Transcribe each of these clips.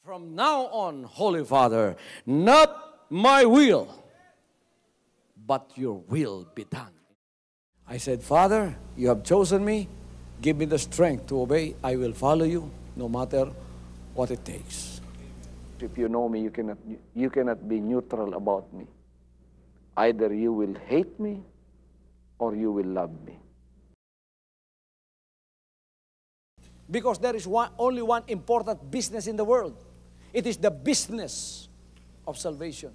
From now on, Holy Father, not my will, but your will be done. I said, Father, you have chosen me. Give me the strength to obey. I will follow you no matter what it takes. If you know me, you cannot be neutral about me. Either you will hate me or you will love me. Because there is only one important business in the world. It is the business of salvation.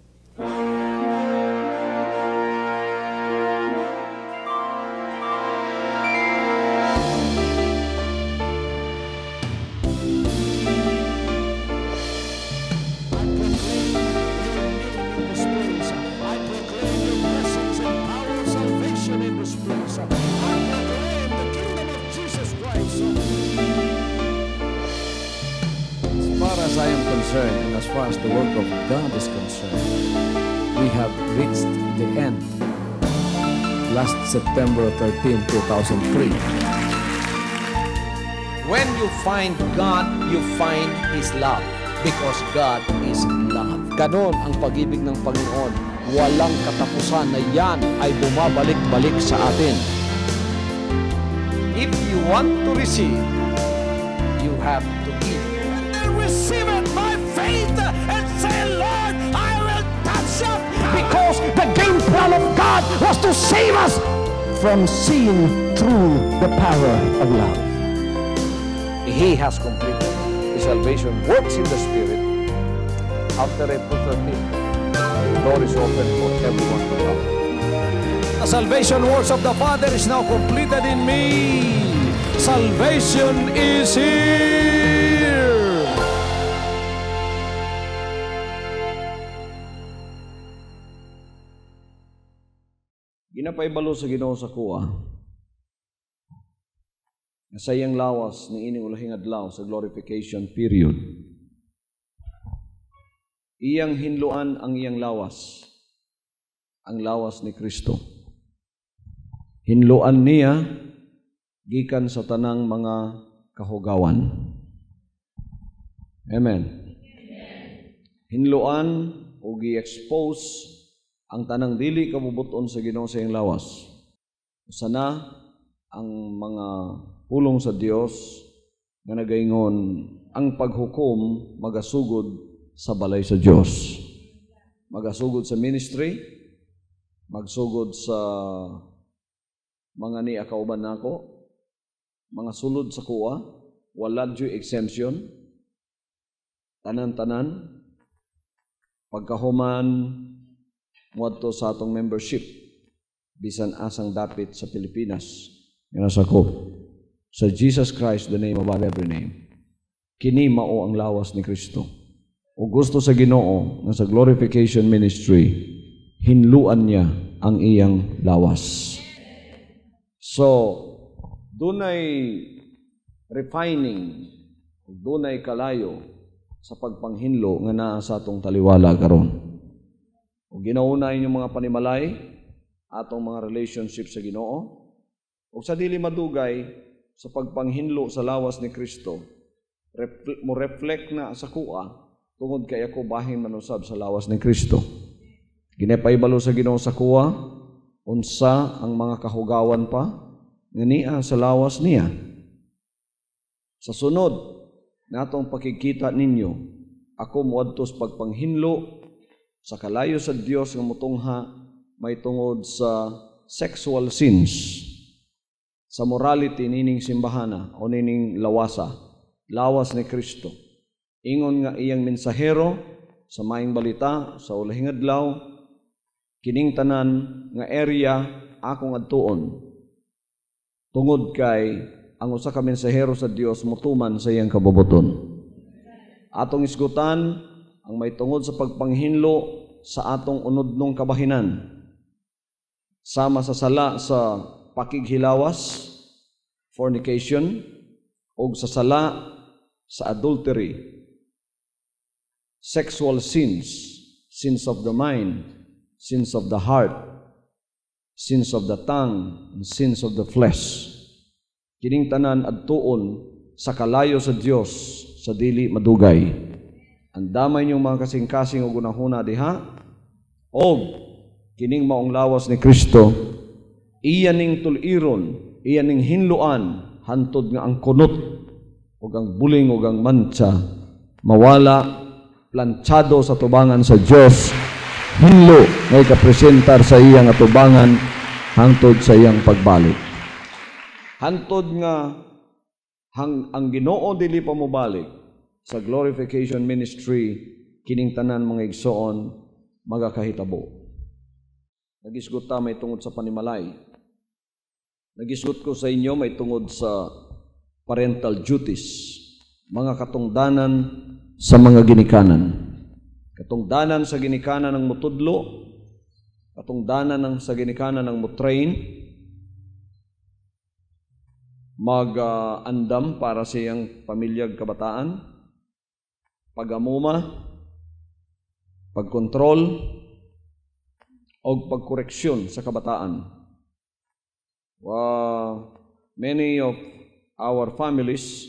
As I am concerned, and as far as the work of God is concerned, we have reached the end. Last September 13, 2003. When you find God, you find His love. Because God is love. Ganon ang pag-ibig ng Panginoon. Walang katapusan na yan ay bumabalik-balik sa atin. If you want to receive, you have to give. Receive it by faith and say, Lord, I will touch up. Because the game plan of God was to save us from seeing through the power of love. He has completed His salvation works in the Spirit. After April 13th, the door is open for everyone to come. The salvation works of the Father is now completed in me. Salvation is here. Ginapaibalo sa Ginoo sa kuha. Sa iyang lawas ng ining ulahing adlaw sa glorification period. Iyang hinluan ang iyang lawas. Ang lawas ni Kristo. Hinluan niya gikan sa tanang mga kahugawan. Amen. Hinluan o gi-expose ang tanang dili kabubuton sa Ginoo sa iyang lawas. Sana ang mga pulong sa Dios nga nagaingon ang paghukom magasugod sa balay sa Dios. Magasugod sa ministry, magsugod sa mga ni akauban nako, mga sulod sa kuwa, wala dyo exemption, tanan-tanan, pagkahuman, muadto sa atong membership, bisan asang dapit sa Pilipinas, yan sa ko, sa Jesus Christ, the name above every name, kini mao ang lawas ni Kristo. O gusto sa Ginoo, nga sa glorification ministry, hinluan niya ang iyang lawas. So, dunay refining, dunay kalayo sa pagpanghinlo nga naa sa atong taliwala karon. O ginaunay inyong mga panimalay, atong mga relationship sa Ginoo, o sa dili madugay sa pagpanghinlo sa lawas ni Kristo, mo reflect na sa kuha, tungod kay ako bahin manusab sa lawas ni Kristo. Ginapaibalo sa Ginoo sa kuha, unsa ang mga kahugawan pa, nga niya sa lawas niya. Sa sunod, natong pakikita ninyo, ako muadto sa pagpanghinlo, sa kalayo sa Dios nga mutungha may tungod sa sexual sins, sa morality nining simbahana o nining lawasa, lawas ni Kristo. Ingon nga iyang mensahero sa maayong balita sa ulahing adlaw, kining tanan nga area akong adtuon. Tungod kay ang usa ka mensahero sa Dios mutuman sa iyang kabubuton. Atong isgutan ang may tungod sa pagpanghinlo sa atong unodnong kabahinan, sama sa sala sa pakighilawas, fornication, o sa sala sa adultery, sexual sins, sins of the mind, sins of the heart, sins of the tongue, and sins of the flesh. Kining tanan adtuon sa kalayo sa Dios sa dili madugay. Andamay niyong mga kasing-kasing o gunahuna diha, o kining maong lawas ni Kristo, iyan ning tuliron, iyan ning hinluan, hantod nga ang kunot, o ang buling o ang mancha, mawala, planchado sa tubangan sa Diyos, hinlo ngay kapresentar sa iyang atubangan, hantod sa iyang pagbalik. Hantod nga, ang Ginoo dili pa mo balik, sa glorification ministry, kining tanan mga igsoon, magakahitabo. Nagisgot ta may tungod sa panimalay. Nagisgot ko sa inyo may tungod sa parental duties, mga katungdanan sa mga ginikanan. Katungdanan sa ginikanan ng mutudlo, katungdanan sa ginikanan ng mutrain, mag-andam para sa iyang pamilyag kabataan, pag-amuma, pagkontrol, o pagkoreksyon sa kabataan. Many of our families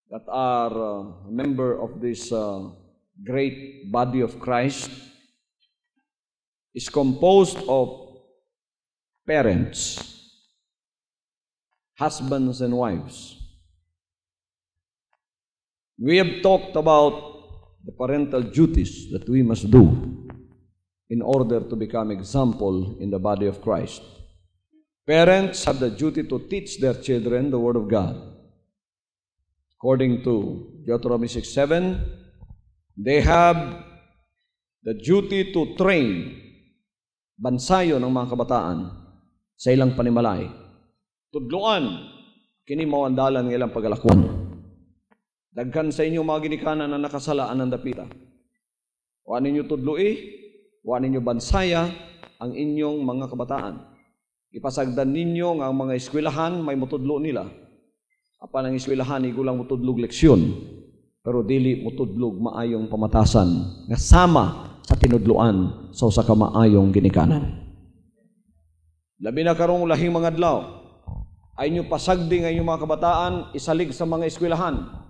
that are a member of this great body of Christ is composed of parents, husbands and wives. We have talked about the parental duties that we must do in order to become example in the body of Christ. Parents have the duty to teach their children the Word of God. According to Deuteronomy 6:7, they have the duty to train, bansayo ng mga kabataan sa ilang panimalay. Tudloan, kini mao ang dalan ng ilang pagalakon. Daghan sa inyo mga ginikanan na nakasalaan ng dapita. Wa ninyo tudloi, wa ninyo bansaya ang inyong mga kabataan. Ipasagdan ninyo nga ang mga eskwelahan may mutudlo nila. Apan ang eskwelahan igulang mutudlog leksyon, pero dili mutudlog maayong pamatasan nga sama sa tinudloan sa usa ka maayong ginikanan. Labi na karong lahing mga adlaw, ay inyo pasagdi nga inyong mga kabataan isalig sa mga eskwelahan.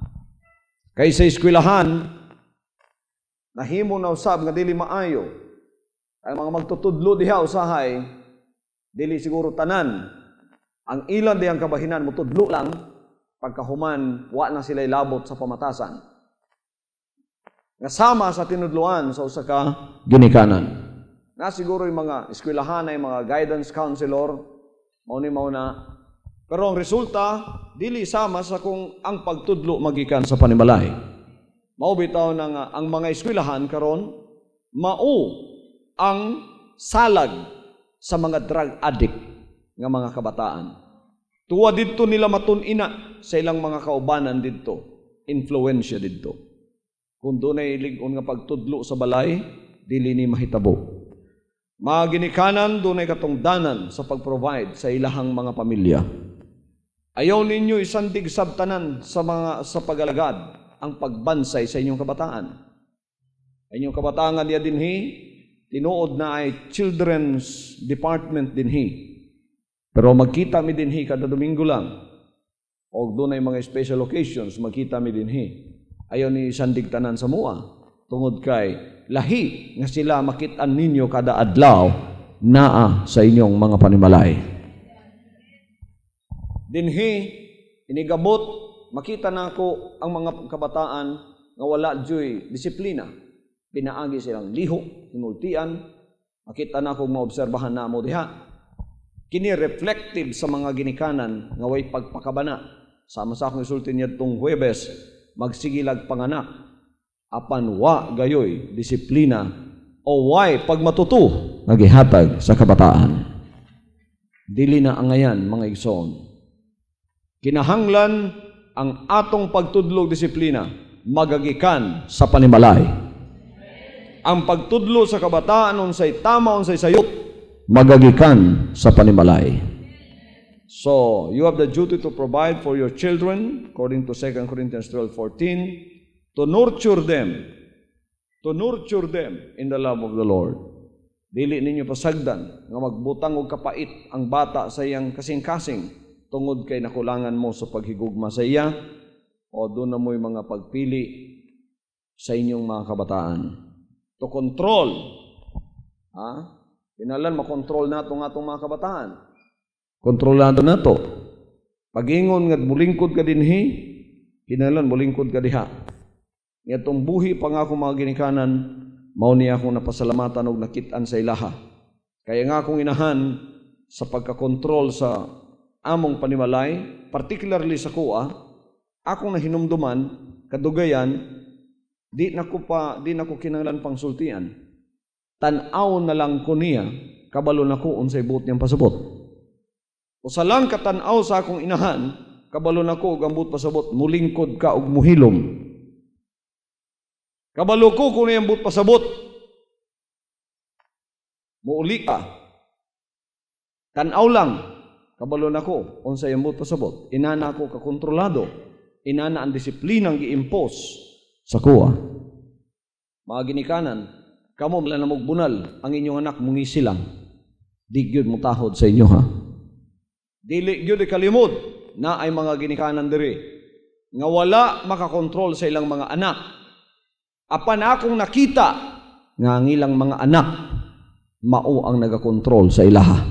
Kay sa eskwelahan, nahimo na usab nga dili maayo. Ang mga magtutudlo diha usahay, dili siguro tanan. Ang ilan diyang kabahinan mutudlo lang, pagkahuman, wa na sila ilabot sa pamatasan. Nasama sa tinudluan sa usa ka ginikanan. Na siguro yung mga eskwelahan ay mga guidance counselor, mao na. Pero ang resulta, dili sama sa kung ang pagtudlo magikan sa panimalay. Mao bitaw na ang mga eskwelahan karon mao ang salag sa mga drug addict nga mga kabataan. Tuwa didto nila matun-ina sa ilang mga kaubanan didto, influensya didto. Kung dunay lig-on nga pagtudlo sa balay, dili ni mahitabo. Mga ginikanan dunay katungdanan sa pag-provide sa ilahang mga pamilya. Ayaw ninyo isandig sabtanan sa pagalagad ang pagbansay sa inyong kabataan. Inyong kabataan nga diya dinhi, tinuod na ay children's department dinhi. Pero magkita mi dinhi kada Domingo lang. O doon ay mga special occasions, magkita mi dinhi. Ayaw ni isandig tanan sa mua. Tungod kay lahi nga sila makitaan ninyo kada adlaw naa sa inyong mga panimalay. Dinhi, inigabot, makita na ako ang mga kabataan nga wala dyo'y disiplina. Pinaagi silang liho, hinultian, makita na akong maobserbahan na mo diha. Kini reflective sa mga ginikanan nga way pagpakabana. Sama sa akong isulti niya itong Huwebes, magsigilag panganak, apan wa gayoy, disiplina, o way pagmatuto, nagihatag sa kabataan. Dili na angayan, mga igsoon. Kinahanglan ang atong pagtudlog disiplina magagikan sa panimalay. Ang pagtudlo sa kabataan unsay tama unsay sayop magagikan sa panimalay. So, you have the duty to provide for your children according to 2 Corinthians 12:14 to nurture them in the love of the Lord. Dili ninyo pasagdan nga magbutang og kapait ang bata sa iyang kasing-kasing tungod kay nakulangan mo sa paghigugma sa iya, o doon na mo'y mga pagpili sa inyong mga kabataan. To control. Kinalan makontrol nato nga itong mga kabataan. Kontrolado na to. Pagingon nga mulingkod ka dinhi, kinalan mulingkod ka diha. Nga itong buhi pa nga akong mga ginikanan, mao niya akong napasalamatan o nakitaan sa ilaha. Kaya nga akong inahan sa pagkakontrol sa among panimalay, particularly sa kuha, akong nahinumduman, kadugayan, di na ko kinanglan pang sultian. Tanaw na lang ko niya, kabalo na ko unsay buot niyang pasabot. O sa lang katanaw sa akong inahan, kabalo na ko gambut pasabot, mulingkod ka og muhilom. Kabalo ko kung niyang buot pasabot, muuli ka. Tanaw lang, kabalo na ko unsay iyang buot pasabot. Inana ko kakontrolado, inana ang disiplinang gi-impose sa kuha. Mga ginikanan, kamo mala na mugbunal ang inyong anak mungi silang. Di gyud mo tahod sa inyo ha. Dili gyud kalimod na ay mga ginikanan diri nga wala makakontrol sa ilang mga anak. Apan akong nakita nga ang ilang mga anak mao ang nagakontrol sa ilaha.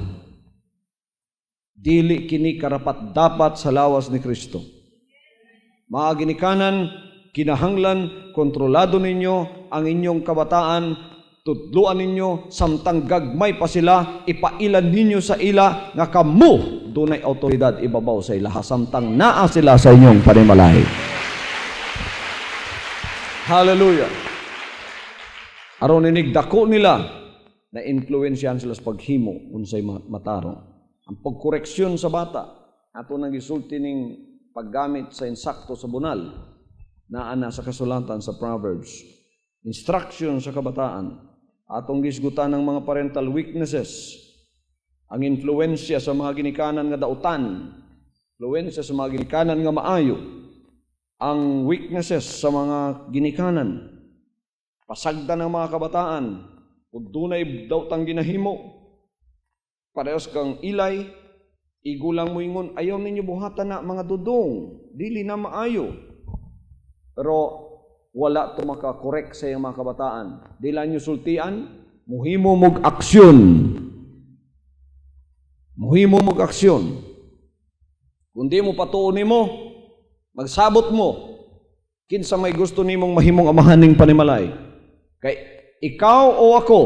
Dili kini karapat dapat sa lawas ni Kristo. Mga ginikanan, kinahanglan kontrolado ninyo ang inyong kabataan. Tudluan ninyo, samtang gagmay pa sila, ipailan ninyo sa ila, nga kamo, dunay autoridad ibabaw sa ilaha, samtang naa sila sa inyong panimalay. Hallelujah! Aron inigdako nila, na influensyahan sila sa paghimo, unsay matarong. Ang pagkoreksyon sa bata, ato nang gisulti ning paggamit sa insakto sa bunal, na ana sa kasulatan sa Proverbs. Instruction sa kabataan, atong gisgutan ng mga parental weaknesses, ang influensya sa mga ginikanan nga dautan, influensya sa mga ginikanan nga maayo, ang weaknesses sa mga ginikanan, pasagdan ng mga kabataan, kung dunay dautang ginahimo, parehas kang ilay, igulang mo ingon, ayaw ninyo buhatan na mga dudong, dili na maayo. Pero wala ito makakorek sa iyong mga kabataan. Di lang nyo sultian, muhimo mong aksyon. Muhimo mong aksyon. Kung di mo patuunin mo, magsabot mo, kinsa may gusto ni mong mahimong amahaning panimalay. Kay ikaw o ako,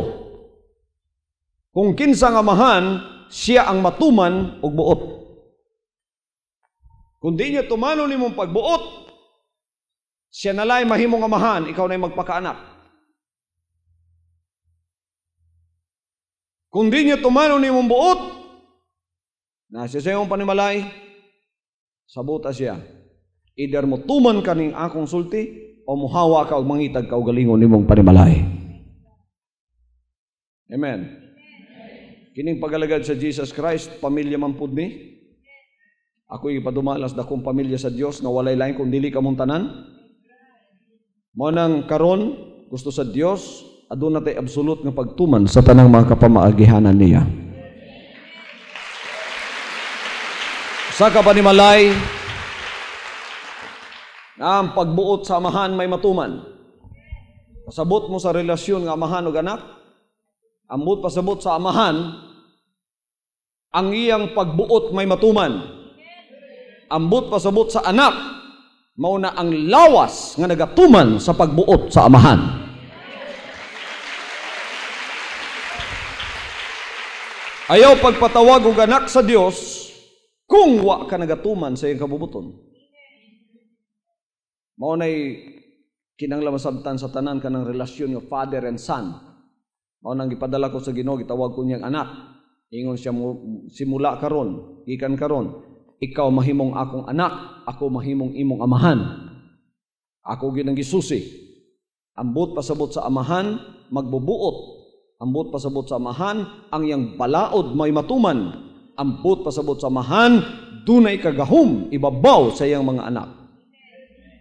kung kinsa nga amahan, siya ang matuman og buot. Kung di niya tumano ni mong pagbuot, siya nalay mahimong amahan, ikaw na'y magpakaanak. Kung di niya tumano ni mong buot, na siya sa iyong panimalay, sabuta siya. Either mo tuman ka ning akong sulti, o muhawa ka o mangitag ka o galingon ni mong panimalay. Amen. Kining pagalagad sa Jesus Christ, pamilya man pud ni. Ako'y ipadumalas na kong pamilya sa Dios na walay lain kung dili ka mong tanan. Mao nang karon gusto sa Dios aduna tay absolute nga pagtuman sa tanang mga kapamaagihanan niya. Sa kapanimalay ang pagbuot sa amahan may matuman. Pasabot mo sa relasyon nga amahan ug anak, ambot pasabot sa amahan ang iyang pagbuot may matuman. Ambot pasabot sa anak, mao na ang lawas nga nagatuman sa pagbuot sa amahan. Ayaw pagpatawag og anak sa Dios kung wa ka nagatuman sa iyang kabubuton. Mao nay kinahanglan masabtan sa tanan kanang relasyon nga father and son. Mao nang gipadala ko sa Ginoo, gitawag ko niyang anak. Ingon siya simula karon, gikan karon, ikaw mahimong akong anak, ako mahimong imong amahan. Ako ginang gisusi. Ambot pasabot sa amahan, magbubuot. Ambot pasabot sa amahan, ang iyang balaod may matuman. Ambot pasabot sa amahan, dunay kagahom, ibabaw sa iyang mga anak.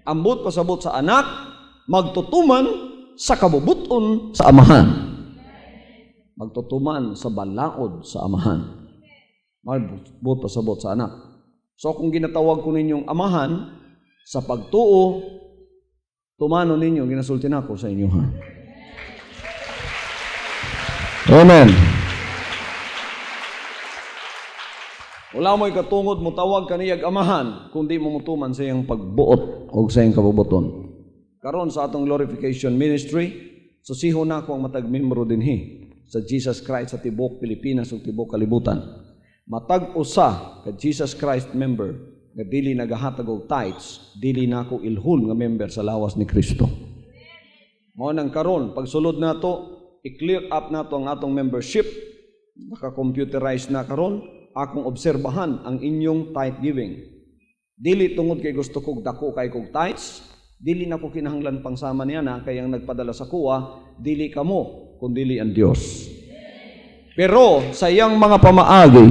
Ambot pasabot sa anak, magtutuman sa kabubuton sa amahan. Magtutuman sa balaod sa amahan. Ambot pasabot sa anak. So kung ginatawag ko ninyong amahan, sa pagtuo, Tumano ninyo, ginasulti na ako sa inyo, ha? Amen. Wala mo'y katungod mo tawag kaniyag amahan, kundi mo mutuman sa iyang pagbuot o sa iyang kabubuton. Karon sa atong glorification ministry, susiho na ako ang matag-membro dinhi sa Jesus Christ sa tibok Pilipinas ug tibok kalibutan. Matag usa ka Jesus Christ member nga dili nagahatag og tithes, dili na ako ilhul nga member sa lawas ni Kristo. Mao nang karon pagsulod nato, i-clear up nato ang atong membership, naka-computerize na karon, akong obserbahan ang inyong tithe giving. Dili tungod kay gusto kog dako kay kog tithes, dili na ko kinahanglan pangsama niya na kayang nagpadala sa kuwa, dili kamo kundi ang Dios. Pero sa iyang mga pamaagi,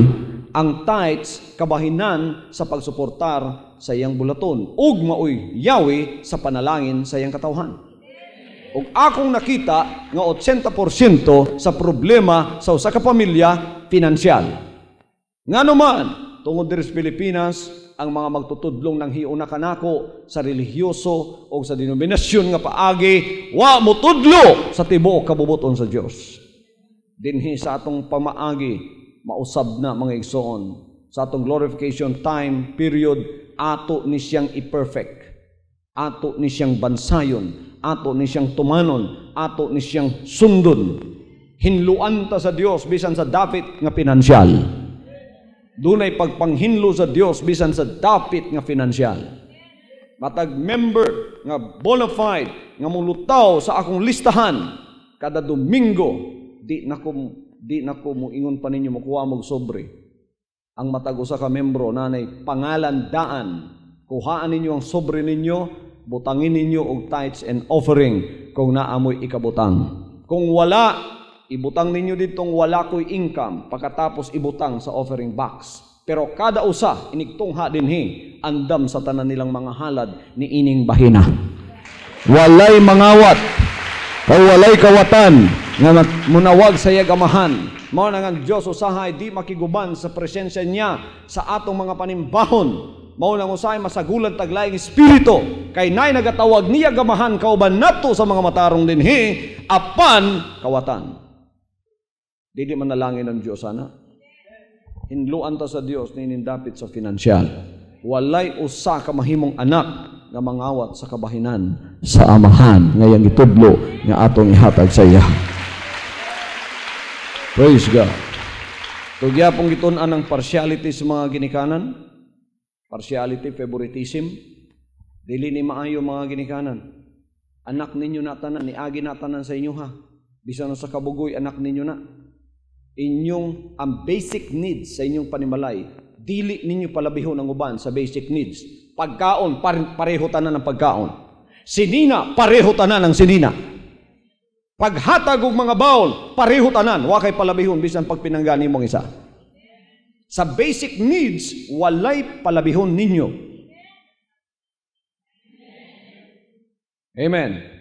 ang tithes kabahinan sa pagsuportar sa iyang bulaton ug maoy yawi sa panalangin sa iyang katawhan. Ug akong nakita nga 80% sa problema sa usa ka pamilya pinansyal. Nganuman tungod diri sa Pilipinas, ang mga magtutudlong ng hiuna kanako sa relihiyoso o sa denominasyon nga paagi, wa mo tudlo sa tibuok kabubuton sa Dios. Dinhi sa atong pamaagi, mausab na mga igsoon, sa atong glorification time period, ato ni siyang i-perfect, ato ni siyang bansayon, ato ni siyang tumanon, ato ni siyang sundon. Hinluan ta sa Dios bisan sa dapit nga pinansyal. Dunay pagpanghinlo sa Dios bisan sa dapit nga finansyal. Matag member nga bona fide nga mulutaw sa akong listahan kada Domingo, di na ko moingon pa ninyo makuha mo sobre. Ang matag usa ka membro nanay pangalan daan, kuhaan ninyo ang sobre ninyo, butangin ninyo og tithes and offering kung naamoy ikabutang. Kung wala, ibutang ninyo ditong wala ko'y income, pagkatapos ibutang sa offering box. Pero kada usa, inigtungha dinhi, andam sa tanan nilang mga halad ni ining bahina. Walay mangawat, o walay kawatan, nga munawag sa yagamahan. Mao na nga Diyos usahay, di makiguban sa presensya niya sa atong mga panimbahon. Mao nang usahay masagulan taglaing espiritu, kay nay nagatawag niya gamahan kauban nato sa mga matarong dinhi, apan kawatan. Dili manalangin ng Diyos sana. Hinluan ta sa Dios ninindapit sa finansyal. Walay usa ka mahimong anak nga mangawat sa kabahinan sa amahan ngayang itudlo nga atong ihatag sa iya. Praise God. Tugya pong gitun-an ang partiality sa mga ginikanan. Partiality, favoritism. Dili ni maayo mga ginikanan. Anak ninyo na tanan, niagi na tanan sa inyo ha. Bisan sa kabugoy, anak ninyo na. Inyong ang basic needs sa inyong panimalay, dili ninyo palabihon ang uban sa basic needs. Pagkaon, pareho tanan ng pagkaon. Sinina, pareho tanan ng sinina. Paghatag og mga baon, pareho tanan, wa kay palabihon bisan pag pinanggani mong isa. Sa basic needs, walay palabihon ninyo. Amen.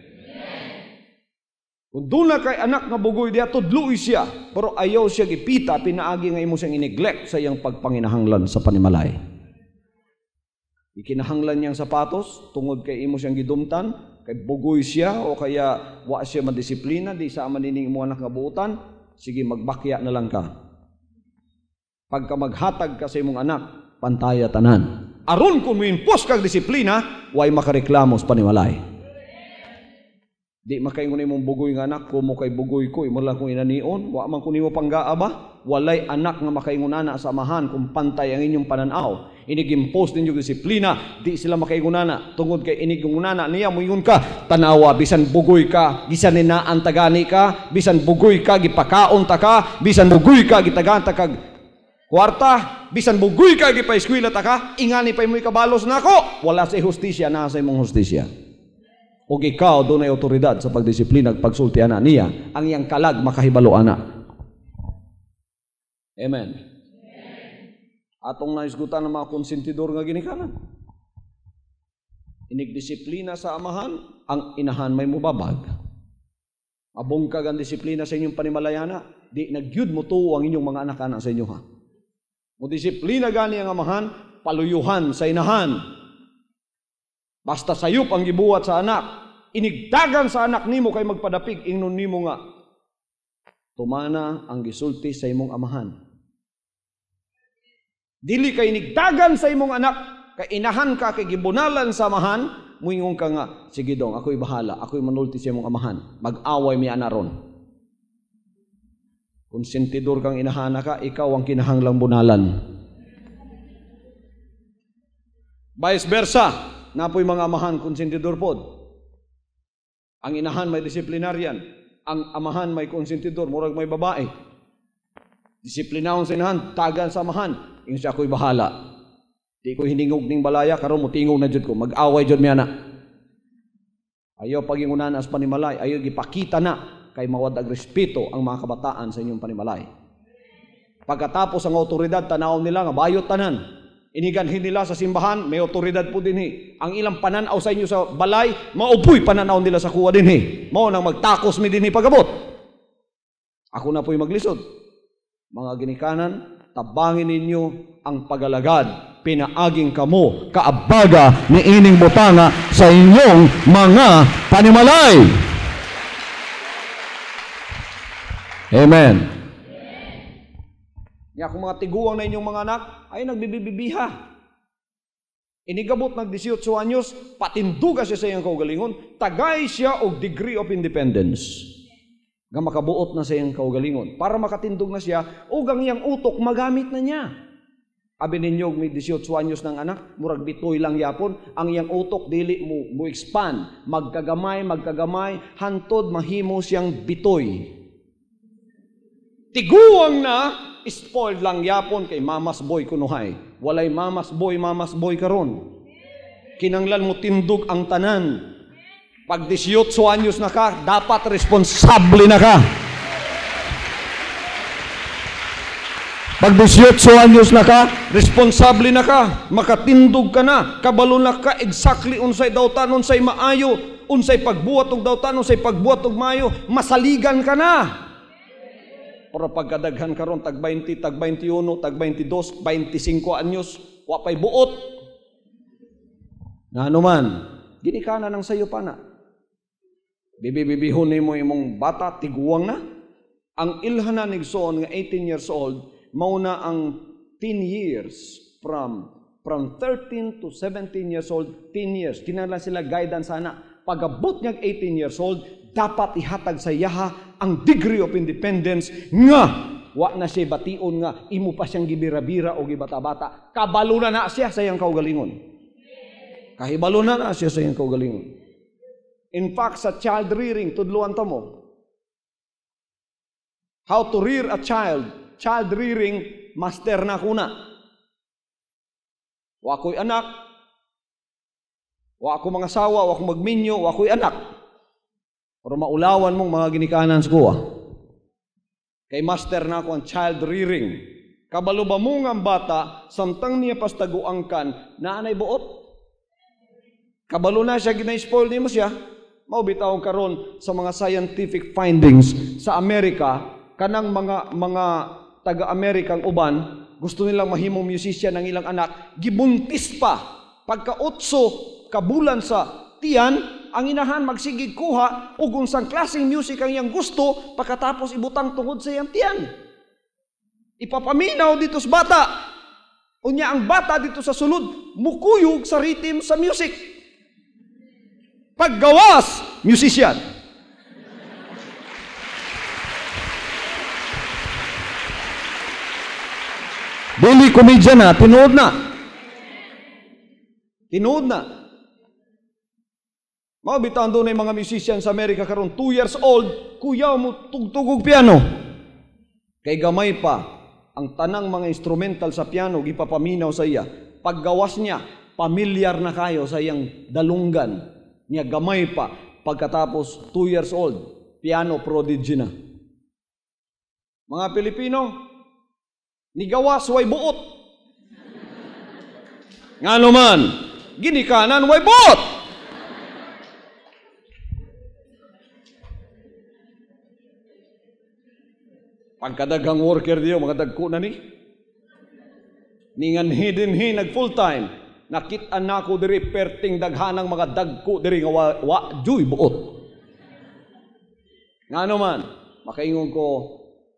Kung doon na kay anak nga bugoy diya, tudluoy siya, pero ayaw siya gipita, pinaagi nga imo siyang ineglect sa iyang pagpanginahanglan sa panimalay. Ikinahanglan niyang sapatos, tungod kay imo siyang gidumtan, kay bugoy siya, o kaya wa siya madisiplina, di sa manining mo anak nga buutan, sige magbakya na lang ka. Pagka maghatag ka sa imong anak, pantaya tanan. Aron kung mo-impose kag disiplina, way makareklamo sa panimalay. Di makaingon imong bugoy nga anak, kumo kay bugoy ko, imo lang kung inanion, wa man kun imo panggaa ba? Walay anak nga makaingunana sa amahan kung pantay ang inyong pananaw. Inig-impose ninyo disiplina, di sila makaingunana. Tungod kay inigunana niya, muingon ka, tanawa, bisan bugoy ka, bisan ninaan tagani ka, bisan bugoy ka, gipakaon ta ka, bisan bugoy ka, gitagan ta kag kwarta, bisan bugoy ka, gipa-eskwela ta ka, ingani pa imo ikabalos nako. Wala sa hustisya, nasa imong hustisya. O ikaw doon ay otoridad sa pagdisiplina at pagsultian na niya, ang iyang kalag makahibalo ana. Amen. Atong naisgutan ng mga konsentidor nga ginikanan. Inigdisiplina sa amahan, ang inahan may mubabag. Abongkag ang disiplina sa inyong panimalayana, di nagyud mo tuo ang inyong mga anak-anak sa inyo ha. Mo disiplina gani ang amahan, paluyuhan sa inahan. Basta sayop ang gibuhat sa anak, inigdagan sa anak nimo kay magpadapig, ingnon nimo nga, tumana ang gisulti sa imong amahan. Dili kay inigdagan sa imong anak, kay inahan ka, kay gibunalan sa amahan, muingon ka nga, sige dong, ako'y bahala, ako'y manulti sa imong amahan, mag-away mi anaron. Kung sentidor kang inahana ka, ikaw ang kinahanglang bunalan. Vice versa, napoy mga amahan konsentidor pod. Ang inahan may disiplinaryan, ang amahan may konsentidor, murag may babae. Disiplinahon sa inahan, tagan sa amahan, yung siya ako'y bahala. Di ko hiningog ning balaya, karon mo tingog na jud ko, mag-away jud mi ana. Ayaw pagingunan as panimalay, ayaw gipakita na kay mawad ag respeto ang mga kabataan sa inyong panimalay. Pagkatapos ang otoridad, tanaw nila nga bayot tanan. Iniganhin nila sa simbahan, may otoridad po dinhi. Ang ilang pananaw sa inyo sa balay, maupoy pananaw nila sa kuwa dinhi. Mao nang magtakos mi dinhi pagabot. Ako na po'y maglisod. Mga ginikanan, tabangin ninyo ang pagalagad. Pinaaging kamo, kaabaga ni ining butanga sa inyong mga panimalay. Amen. Nga kung mga tiguang na inyong mga anak, ay nagbibibibiha. Inigabot ng 18 anyos, patinduga siya sa iyang kaugalingon, tagay siya og degree of independence. Nga makabuot na sa iyang kaugalingon. Para makatindog na siya, o ang iyang utok, magamit na niya. Abi ninyo, may 18 anyos ng anak, murag bitoy lang yapon, ang iyang utok, dili mo expand, magkagamay, hantod, mahimo siyang bitoy. Tiguang na, spoiled lang yapon kay mamas boy kunuhay. Walay mamas boy karon. Kinanglan mo tindog ang tanan. Pag 18 anyos na ka, dapat responsable na ka. Pag 18 anyos na ka, responsable na ka. Makatindog ka na. Kabalo na ka exactly unsay dawtan, unsay maayo, unsay pagbuhat og dawtan, unsay pagbuhat og maayo. Masaligan ka na. Pero pagkadaghan karon tag 20, tag 21, tag 22, 25 anyos, wa pay buot. Ngano man, ginikanan ng sayo pa na. Bibibihon nimo imong bata tiguang na. Ang ilhanan nigsoon nga 18 years old, mao na ang 10 years from 13 to 17 years old, 10 years. Kinahanglan sila guidance sana. Pagabot niya 18 years old, dapat ihatag sa yaha ang degree of independence nga wa na siya bation nga imo pa siyang gibira-bira o gibata-bata. Kabalo na siya sa iyang kaugalingon. Kahibalo na siya sa iyang kaugalingon. In fact, sa child rearing, tudluan ta mo. How to rear a child rearing, master na kuna. Wa ko'y anak, wa ako mga asawa, wa ako magminyo, wa ko'y anak. Pero maulawan mong mga ginikanan sa kuwa. Kay master na ako ang child rearing. Kabalo ba mo nga bata, samtang niya pastaguangkan, naanay buot? Kabalo na siya, gina-spoil ni mo siya. Maubitaw karon sa mga scientific findings sa Amerika, kanang mga taga-Amerikang uban, gusto nilang mahimong musician ng ilang anak, gibuntis pa. Pagka-8 kabulan sa tiyan, ang inahan magsigig kuha ug unsang klaseng music ang iyang gusto pagkatapos ibutang tungod sa iyang tiyan. Ipapaminaw dito sa bata. Unya ang bata dito sa sulod mukuyog sa rhythm sa music. Paggawas, musician. Dili komedya na, tinuod na. Tinuod na. Mabitaan doon ay mga musician sa Amerika karon 2 years old, kuya mo tugtugog piano. Kay gamay pa, ang tanang mga instrumental sa piano, gipapaminaw sa iya. Paggawas niya, pamilyar na kayo sa iyang dalunggan. Niya gamay pa, pagkatapos 2 years old, piano prodigy na. Mga Pilipino, nigawas way buot. Ngano man, ginikanan way buot. Pagkadagang worker diyo, mga dagko na ni. Ningan hidden nag full time. Nakit-an nako diri perting daghanang mga dagko diri nga wa juy buot. Ngano man, makaingon ko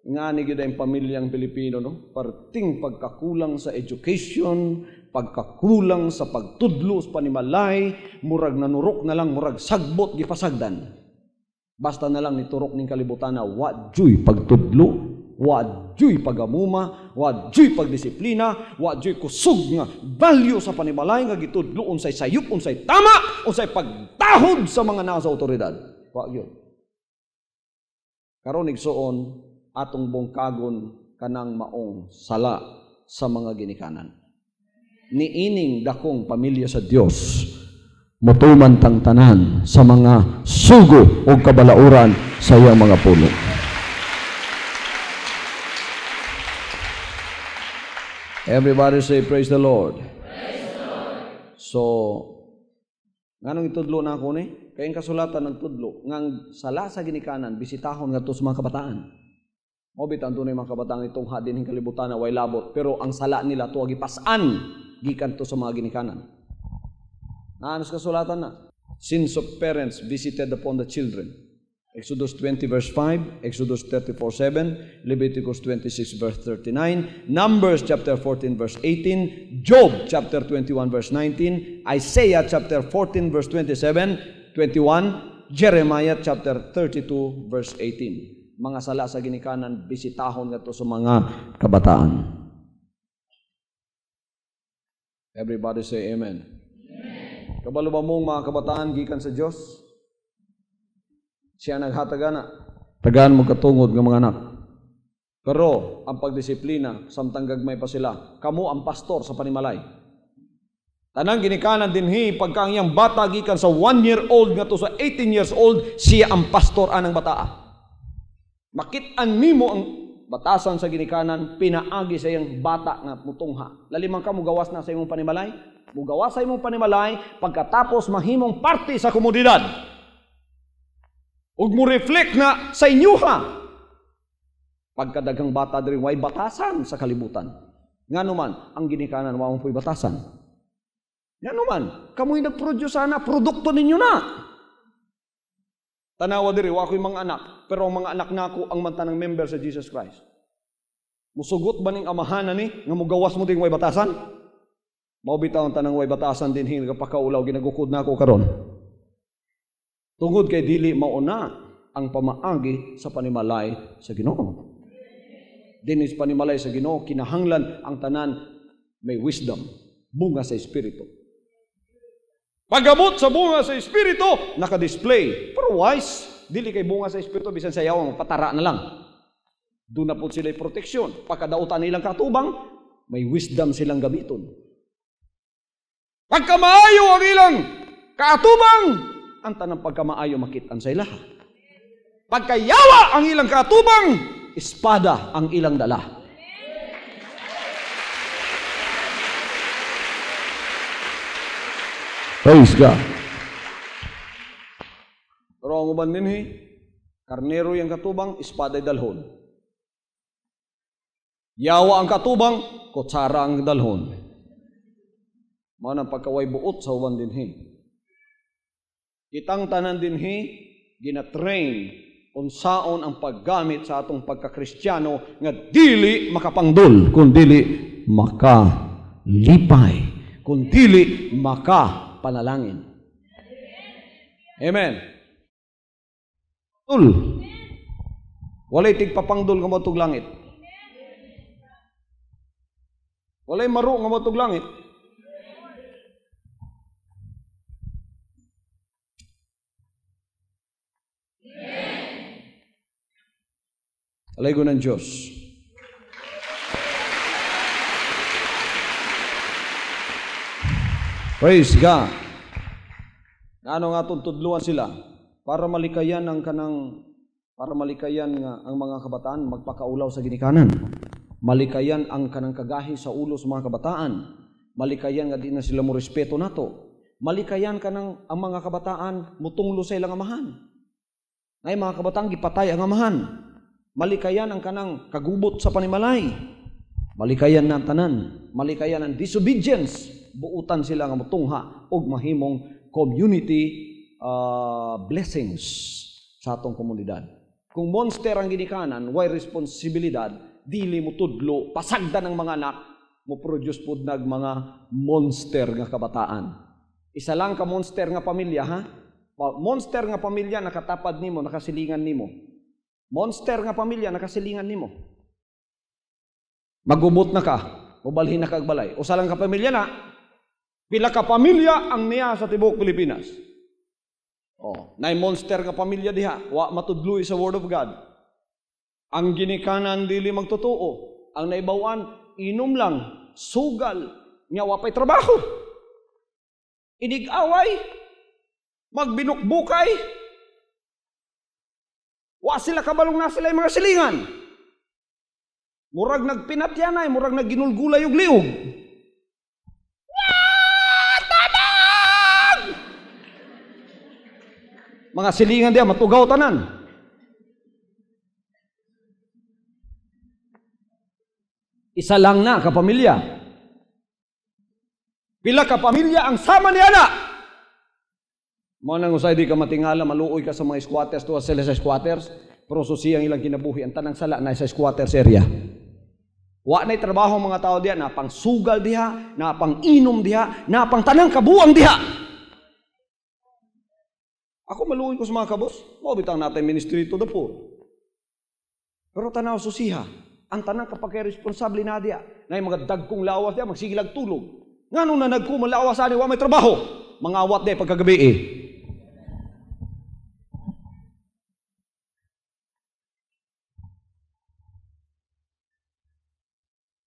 nga ni gyud ang pamilyang Pilipino no, perting pagkakulang sa education, pagkakulang sa pagtudlo sa panimalay, murag nanurok na lang, murag sagbot gipasagdan. Basta na lang niturok ning kalibutan na wa juy pagtudlo, wa juy pagamuma, wa juy pagdisiplina, wa juy kusog nga value sa panimalay nga gitudlo unsay sayop, unsay tama, unsay pagtahod sa mga nasa otoridad. Wa gyud. Karon igsuon atong bungkagon kanang maong sala sa mga ginikanan. Niining dakong pamilya sa Dios, mutuman tang tanan sa mga sugo o kabalauran sa iyang mga pulo. Everybody say, praise the Lord. Praise the Lord. So, nganong itudlo na ako ni? Kayong kasulatan ng tudlo, ngang sala sa ginikanan, bisitahon nga to sa mga kabataan. Mobit ang tunay mga kabataan itong hadin ng kalibutan na way labot, pero ang sala nila to agipasan, gikan to sa mga ginikanan. Naanos kasulatan na? Sins of parents visited upon the children. Exodus 20 verse 5, Exodus 34:7, Leviticus 26 verse 39, Numbers chapter 14 verse 18, Job chapter 21 verse 19, Isaiah chapter 14 verse 27, 21, Jeremiah chapter 32 verse 18. Mga sala sa ginikanan, bisitahon nga to sa mga kabataan. Everybody say amen. Amen. Kabalo ba mong mga kabataan gikan sa Dios? Siya naghatagana. Tagaan mo katungod ng mga anak. Pero ang pagdisiplina, samtang gagmay pa sila, kamo ang pastor sa panimalay. Tanang ginikanan dinhi pagka ang iyang bata gikan sa 1-year-old nga to sa 18 years old, siya ang pastor anang bata. Makit-an nimo ang batasan sa ginikanan, pinaagi sa iyang bata nga mutungha. Lalimang ka mugawas na sa imong panimalay, mugawas sa imong panimalay pagkatapos mahimong parte sa komunidad. Ug mo reflect na sa inyuha. Pagkadagang bata diri way batasan sa kalibutan. Ngano man ang ginikanan wa mo puy batasan. Ngano man kamoy nagproduce ana produkto ninyo na. Tanawa diri wa ko'y mga anak, pero ang mga anak nako ang mantanang member sa Jesus Christ. Musugot ba ning amahan ni nga mugawas mo ding way batasan? Mao bitaw ang tanang way batasan dinhi nagapakaulaw ginagukod nako karon. Tungod kay dili mauna ang pamaagi sa panimalay sa Ginoo. Dinis panimalay sa Ginoo kinahanglan ang tanan may wisdom, bunga sa espiritu. Pagabot sa bunga sa espiritu, naka-display. Pero wise, dili kay bunga sa espiritu bisan sayaw patara na lang. Doon na po sila proteksyon. Pagkadautan nilang katubang, may wisdom silang gamiton. Pagkamaayo ang ilang katubang, ang tanang pagkamaayo makitan sa ilaha. Pagkayawa ang ilang katubang, espada ang ilang dala. Praise God. Pero ang uban ninhi, karnero yung katubang, espada dalhon. Yawa ang katubang, kutsara ang dalhon. Mao nang pagkaway buot sa uban dinhi. Kitang tanan dinhi gina-train unsaon ang paggamit sa atong pagka-Kristiyano nga dili makapangdol kun dili makalipay, kun dili makapanalangin. Amen. Tul. Walay tigpapangdol nga motug langit. Walay maro nga motug langit. Alay ko ng Diyos. Praise God. Ano nga itong tudluan sila? Para malikayan ang mga kabataan magpakaulaw sa ginikanan. Malikayan ang kanang kagahi sa ulo sa mga kabataan. Malikayan nga di na sila mo respeto nato. Malikayan kanang ang mga kabataan mutunglo sa ilang amahan. Ngay mga kabataan gipatay ang amahan. Malikayan ang kanang kagubot sa panimalay. Malikayan na tanan. Malikayan ang disobedience. buutan sila nga motungha og mahimong community blessings sa atong komunidad. Kung monster ang ginikanan, way responsibilidad, dili mo tudlo, pasagdan ng mga anak, mo produce pud nag mga monster nga kabataan. Isa lang ka monster nga pamilya, ha? Monster nga pamilya nakatapad nimo, nakasilingan nimo. Monster nga pamilya nakasilingan nimo. Magumot na ka, mubalhin na kagbalay. Usa lang ka pamilya na, pila ka pamilya ang niya sa tibuok Pilipinas. Nay monster nga pamilya diha, wa matudloy sa Word of God. Ang ginikanan dili magtotoo, ang naibawan inom lang, sugal, nya wa pay trabaho. Inig-away, magbinukbukay. Wa sila kabalong na sila yung mga silingan. Murag nagpinatyanay, murag nagginulgulay og liog. Tabang! Mga silingan diya, matugaw tanan. Isa lang na kapamilya. Pila kapamilya ang sama ni ana. Mo nang usay di ka matingala, maluoy ka sa mga squatters, tuwa sila sa squatters, pero susiyang ilang kinabuhi, ang tanang sala na sa squatters area. Wa na'y trabaho mga tao diha, na pang sugal diha, na pang inom diha, na pang tanang kabuang diha. Ako maluoy ko sa mga kabos, mo bitang natin ministry to the poor. Pero tanaw susiha, ang tanang kapag responsable na diha, na yung mga dagkong lawas diha, magsigilag tulog. Nga nung na nagkumalawas sa wa may trabaho, mga awat diha pagkagabi eh.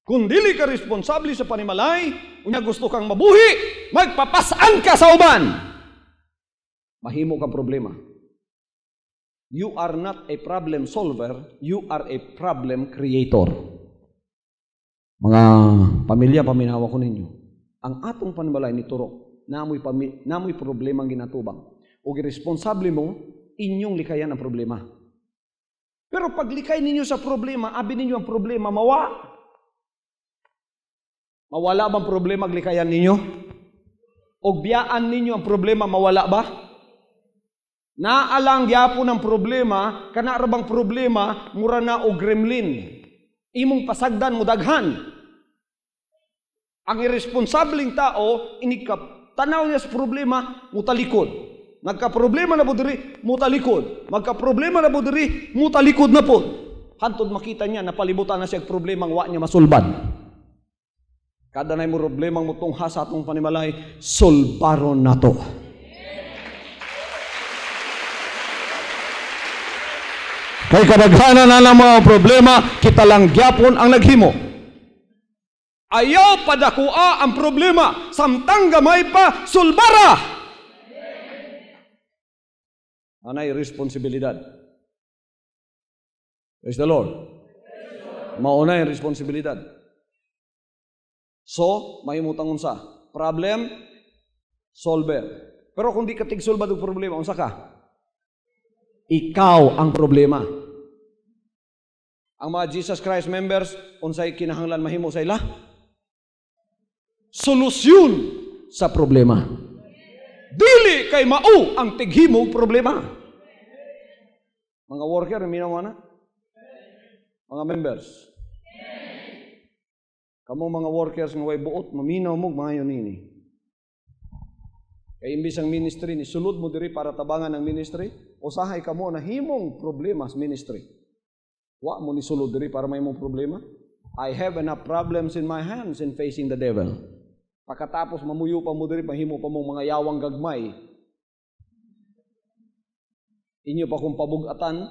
Kung dili ka responsable sa panimalay, unya gusto kang mabuhi, magpapasaan ka sa uban. Mahimo kang problema. You are not a problem solver, you are a problem creator. Mga pamilya, paminawa ko ninyo. Ang atong panimalay ni Turok, namoy problema ang ginatubang. O irresponsable mo, inyong likayan ang problema. Pero pag likay ninyo sa problema, abi ninyo ang problema, mawala bang problema aglikayan ninyo? O biyaan ninyo ang problema, mawala ba? Naalang gyapon ang problema, kana ra bang problema, mura na o gremlin. Imong pasagdan mo daghan. Ang irresponsableng tao, inikap, tanaw niya sa problema, mutalikod. Nagka-problema na po diri, mutalikod. Magka-problema na po diri, mutalikod na po. Hantod makita niya, napalibutan na siya problema, wa niya masulbad. Kada na yung problemang mutungha sa atong panimalay, solbaron na to. Kay kadaghanan na ng mga problema, kita lang gyapon ang naghimo. Ayaw padakua ang problema, samtang gamay pa, sulbara! Anay responsibilidad. Praise the Lord. Mauna yung responsibilidad. So, mahimutang unsa? Problem solver. Pero kung di ka tig-solve ang problema, unsa ka? Ikaw ang problema. Ang mga Jesus Christ members, unsay kinahanglan mahimo sa ila? Solusyon sa problema. Dili kay mao ang tighimong problema. Mga worker, minaw na? Mga members. Kamo mga workers nga way buot, maminaw mo mga yun ini. Kaya imbis ang ministry ni sulod mo diri para tabangan ang ministry, usahay kamo na himong problema sa ministry. Wa mo ni sulod diri para may mong problema. I have enough problems in my hands in facing the devil. Pagkatapos mamuyo pa mo diri, mahimo pa mong mga yawang gagmay. Inyo pa kong pabugatan,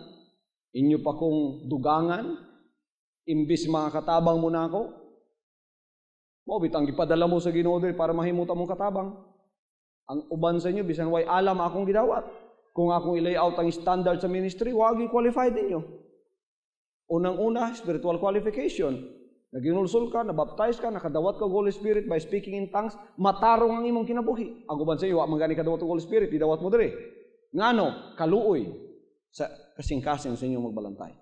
inyo pa kong dugangan, imbis mga katabang mo na ako. Mo bitang gipadala mo sa Ginoo diri para mahimutan mong katabang. Ang uban sa inyo bisan way alam akong gidawat. Kung akong i-layout ang standard sa ministry, wagi qualified ninyo. Unang-una, spiritual qualification. Naginulsol ka, nabaptize ka, nakadawat ka Holy Spirit by speaking in tongues, matarong ang imong kinabuhi. Ang uban sa iyo, wa man gani kadawat og Holy Spirit, idawat mo diri. Ngano, kaluoy sa kasing-kasing sa inyong magbalantay.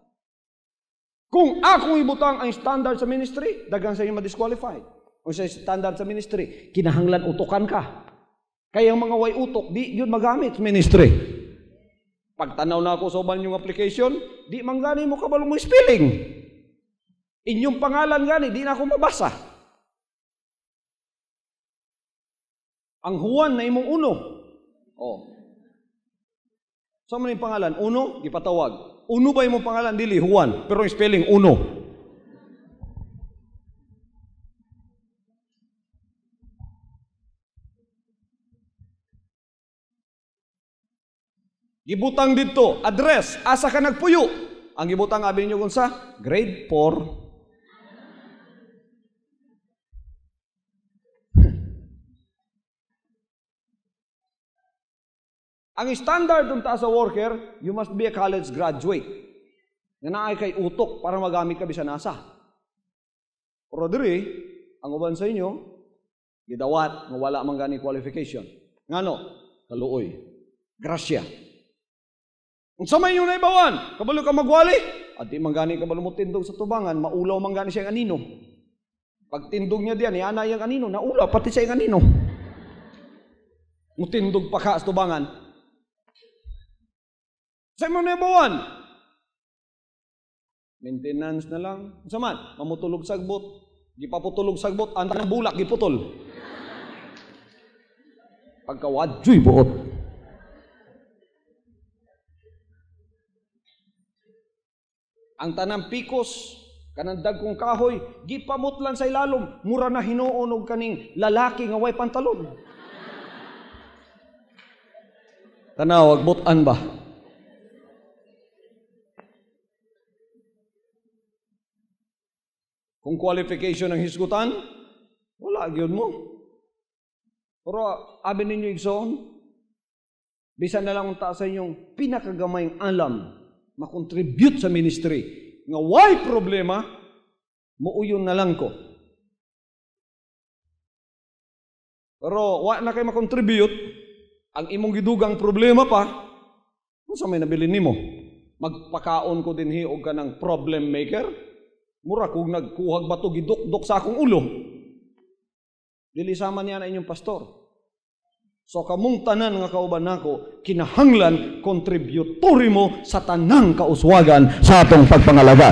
Kung akong ibutang ang standard sa ministry, daghang sa inyo ma-disqualified. O sa standard sa ministry, kinahanglan utokan ka. Kaya ang mga way utok, di yun magamit sa ministry. Pagtanaw na ako sa uban yung application, di man gani mo kabalo mo spelling. Inyong pangalan gani, di na ako mabasa. Ang Juan na imong uno. Oh. Saan mo yung pangalan? Uno, gipatawag. Uno ba imong pangalan? Dili, Juan. Pero yung spelling, uno. Gibutang dito, address, asa ka nagpuyo. Ang gibutang abi ninyo kung sa grade 4. Ang standard dun ta sa worker, you must be a college graduate. Nga naay kay utok para magamit ka bisan nasa. Pero diri, ang uban sa inyo, gidawat nga wala man gani qualification. Ngano? Kaluoy. Grasya. Kung sa may yun na ibawan, kabalo ka magwali, at di man gani kabalo mo tindog sa tubangan, maulaw man gani siya ang anino. Pag tindog niya diyan, ianay ang anino, naulaw pati siya ang anino. Mutindog pa ka sa tubangan. Sa mo na ibawan, maintenance na lang. Sa man, mamutulog sagbot, di pa putulog sagbot, ang tanang bulak, giputol. Pagkawadyoy buot. Ang tanang pikos, kanandag kong kahoy, gipamutlan sa ilalom, mura na hinuon og kaning lalaki nga way pantalon. Tanaw, agbutan ba? Kung qualification ng hisgutan, wala, yun mo. Pero, abi ninyo igsoon, bisan na lang unta sa inyong pinakagamayng alam, makontribute sa ministry. Nga why problema, muuyon na lang ko. Pero, wala na kayo makontribute, ang imong gidugang problema pa, kung sa may nabilin nimo, magpakaon ko din hiog ka ng problem maker, mura kung nagkuhag bato gidukdok sa akong ulo. Dili sama niya na inyong pastor. So kamong tanan nga kauban nako, kinahanglan kontributory mo sa tanang kauswagan sa atong pagpangalaga.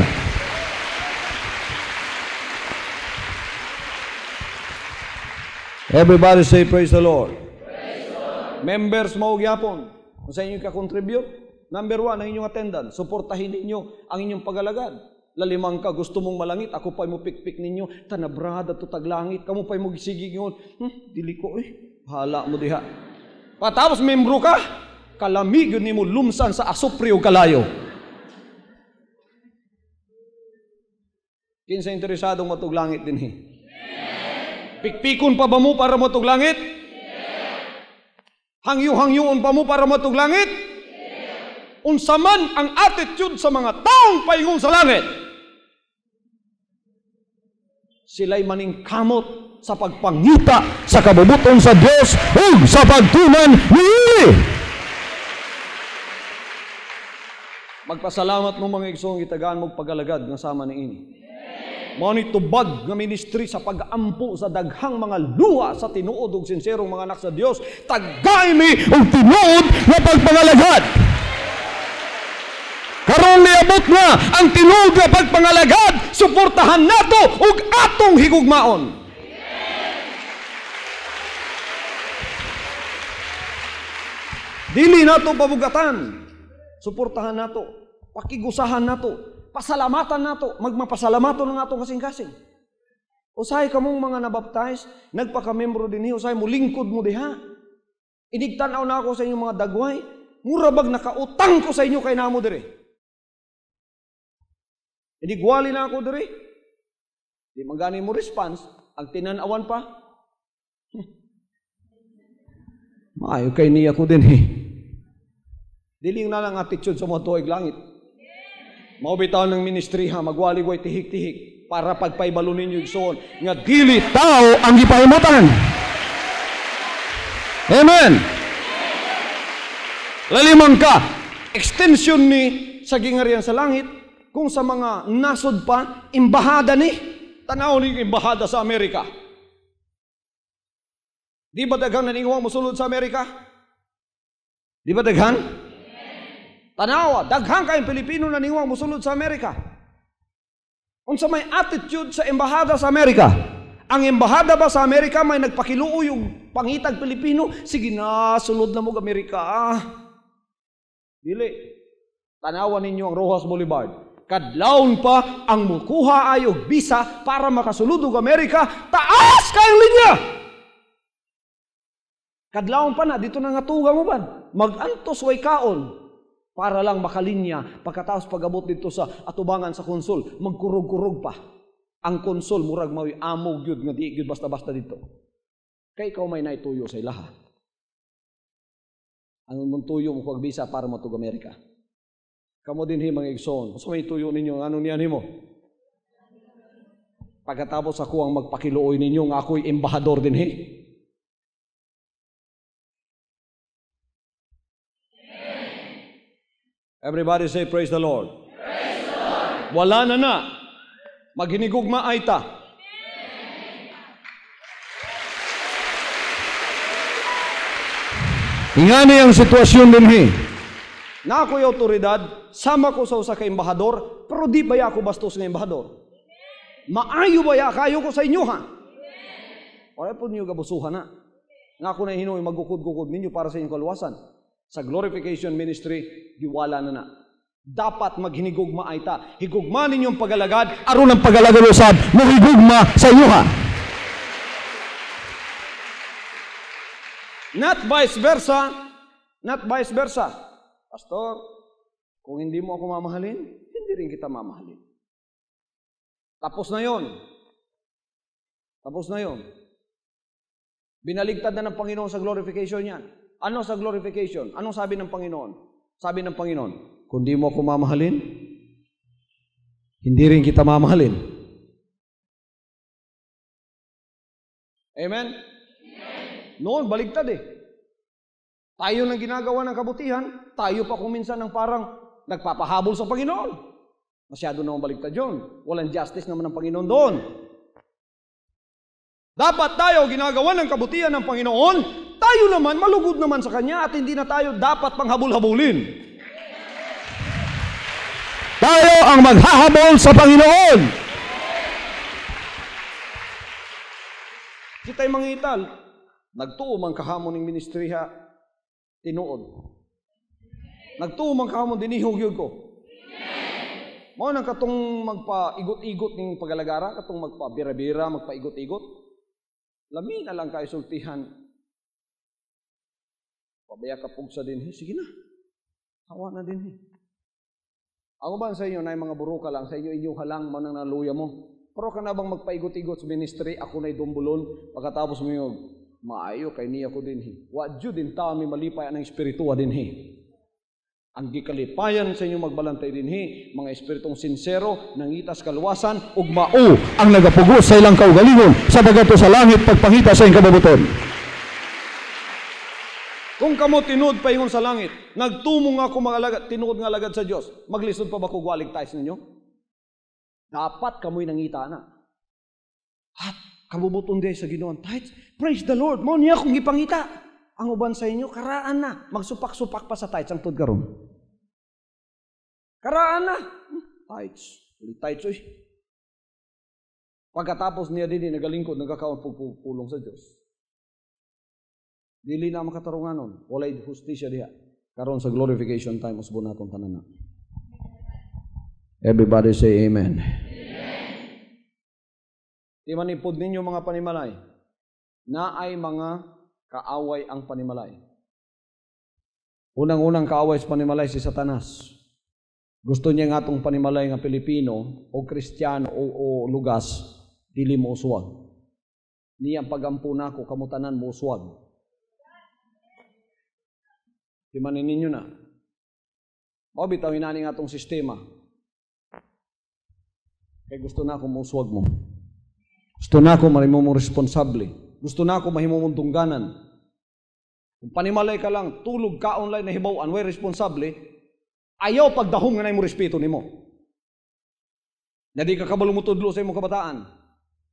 Everybody say praise the Lord. Praise the Lord. Members mao gyapon. Kung sa inyo ka-contribute, number 1 ang inyong attendance. Suportahin ninyo ang inyong pag-alagad. Lalimang ka, gusto mong malangit, ako pa'y mo pikpik ninyo, tanabrada to taglangit, kamu pa'y mo gisigig yun, dili ko hala mo diha. Patapos membro ka, kalamig yun ni mo lumsan sa asupri o kalayo. Kinsa interesadong matuglangit din Pikpikon pa ba mo para matuglangit? Hangyo-hangyoon pa mo para matuglangit? Unsaman ang attitude sa mga taong paingon sa langit? Sila'y maningkamot sa pagpangita sa kabubuton sa Diyos ug sa pagtuman niini. Magpasalamat mo mga igsoong itagaan mo pag-alagad nga sama niini. Mao ni tubag nga ministry sa pag-ampo sa daghang mga luha sa tinuod ug sinserong mga anak sa Dios. Tagay mi og tinuod nga pagpangalagad. Karon niabot na ang tinuod nga pagpangalagad, suportahan nato ug atong higugmaon. Dili nato pabugatan. Suportahan nato, pakigusahan nato, pasalamatan nato, magmapasalamaton ng atong kasing-kasing. Usahay kamong mga nabaptize, nagpaka-membro dinhi, usahay mo lingkod mo diha. Inigtanaw na ako sa inyong mga dagway, murabag nakautang ko sa inyo kay namo dire. Inigwali na ako diri. Di magani mo response, ang tinanawan pa. Maayo kay niya ko din Dili na lang attitude sa mga tuig langit. Maubitaw ng ministry ha, magwali-way tihik-tihik para pagpaibalo ninyo igsoon nga dili tao ang gipahimutan. Amen. Lalimang ka, extension ni sa gingarian sa langit. Kung sa mga nasod pa, imbahada ni, tanaw ni imbahada sa Amerika. Di ba daghang naningwang mosulod sa Amerika? Di ba daghan? Tanawa, daghang kayong Pilipino naningwang mosulod sa Amerika. Unsa may attitude sa embahada sa Amerika? Ang embahada ba sa Amerika may nagpakiluoy yung pangitag Pilipino? Sige na, sulod na mo Amerika. Dili. Tanawan ninyo ang Rojas Boulevard. Kadlawon pa ang mukuha ayog bisa para makasulod og Amerika, taas kayong linya. Kadlawon pa na, dito na nga tuga mo ba? Mag-antos way kaon para lang makalinya. Pagkatapos pag-abot dito sa atubangan sa konsol, magkurog-kurog pa. Ang konsol, murag mawi amog yun, nga di yun basta-basta dito. Kaya ikaw may naituyo sa ilaha. Ang mong tuyo mo pagbisa para matug Amerika. Kamo din mga igsoon. So may tuyo ninyo, ano niyan mo? Pagkatapos ako ang magpakiluoy ninyo, nga ako'y embahador din Everybody say, praise the Lord. Praise the Lord. Wala na. Maghinigugma ay ta. Ingani ang sitwasyon din na ako'y otoridad, sama ko sa usa ka embahador, pero di baya ako bastos nga embahador. Maayo baya kayo ko sa inyo ha? Wala po ninyo gabusuhan na. Nga ako na hinuoy magukod-gukod ninyo para sa inyong kaluwasan. Sa glorification ministry, giwala na. Dapat maghinigugma ay ta. Higugma ninyong pagalagad, aron ang pagalagad usab, mohigugma sa inyo ha. Not vice versa. Not vice versa. Pastor, kung hindi mo ako mamahalin, hindi rin kita mamahalin. Tapos na yon. Tapos na yon. Binaligtad na ng Panginoon sa glorification yan. Ano sa glorification? Anong sabi ng Panginoon? Sabi ng Panginoon, kung di mo ako mamahalin, hindi rin kita mamahalin. Amen? Noon, baligtad Tayo nang ginagawa ng kabutihan, tayo pa kuminsan ng parang nagpapahabol sa Panginoon. Masyado naman baligtad yun. Walang justice naman ng Panginoon doon. Dapat tayo ginagawa ng kabutihan ng Panginoon, tayo naman malugod naman sa Kanya at hindi na tayo dapat panghabol-habulin. Tayo ang maghahabol sa Panginoon. Kita'y mangital, nagtuo man kahamon ng ministriha, tinuod. Nagtuo man kahamon dinihugyod ko. Mao nang katong magpaigot-igot ning pagalagara, katong magpabira-bira, magpaigot-igot. Lami na lang kayo sultihan. Pabaya ka pugsa din, sige na. Hawa na din. Ako ba sa inyo, na mga buruka lang, sa inyo inyong halang man ang naluya mo. Pero ka na bang magpaigot-igot sa ministry, ako na'y dumbulon, pagkatapos mo yung, maayo, kay niya ko din Wadyo din tami malipay ang espirituwa din Ang gikalipayan sa inyo magbalantay din mga espiritong sincero, nangitas kaluwasan, ug mao ang nagapugos sa ilang kaugalingon sa dagato sa langit pagpangita sa inyong kababuton. Kung kamo tinud pa ingon sa langit, nagtumong ako mga alagad, tinuod nga alagad sa Dios, maglisod pa ba ko gwaligtays ninyo? Dapat kamoy nangita na. At kabubuton di sa Ginoon tithes. Praise the Lord. Mao niya akong gipangita. Ang uban sa inyo, karaan na. Magsupak-supak pa sa tithes ang tod karon. Karaan na. Tithes. Tithes, Pagkatapos niya din, nagalingkod, nagkakaon pulong sa Diyos. Dili na makatarunganon. Walay hustisya diha. Karon sa glorification time, usbo natong tanan na. Everybody say amen. Di manipod ninyo mga panimalay na ay mga kaaway ang panimalay. Unang-unang kaaway sa panimalay si Satanas. Gusto niya nga itong panimalay nga Pilipino o Kristiyano o lugas, dili mo uswag. Niyang pagampo na ako, kamutanan mo uswag. Di manin ninyo na. O bitawin na nga itong sistema. Kaya gusto na ako muswag mo. Gusto na ako mahimo mo responsable. Gusto na ako mahimo mong tungganan. Kung panimalay ka lang, tulog ka online na hibaw, way responsable, ayaw pagdahom nga na mo respeto nimo. Na di ka kabalo mo tudlo sa imong kabataan.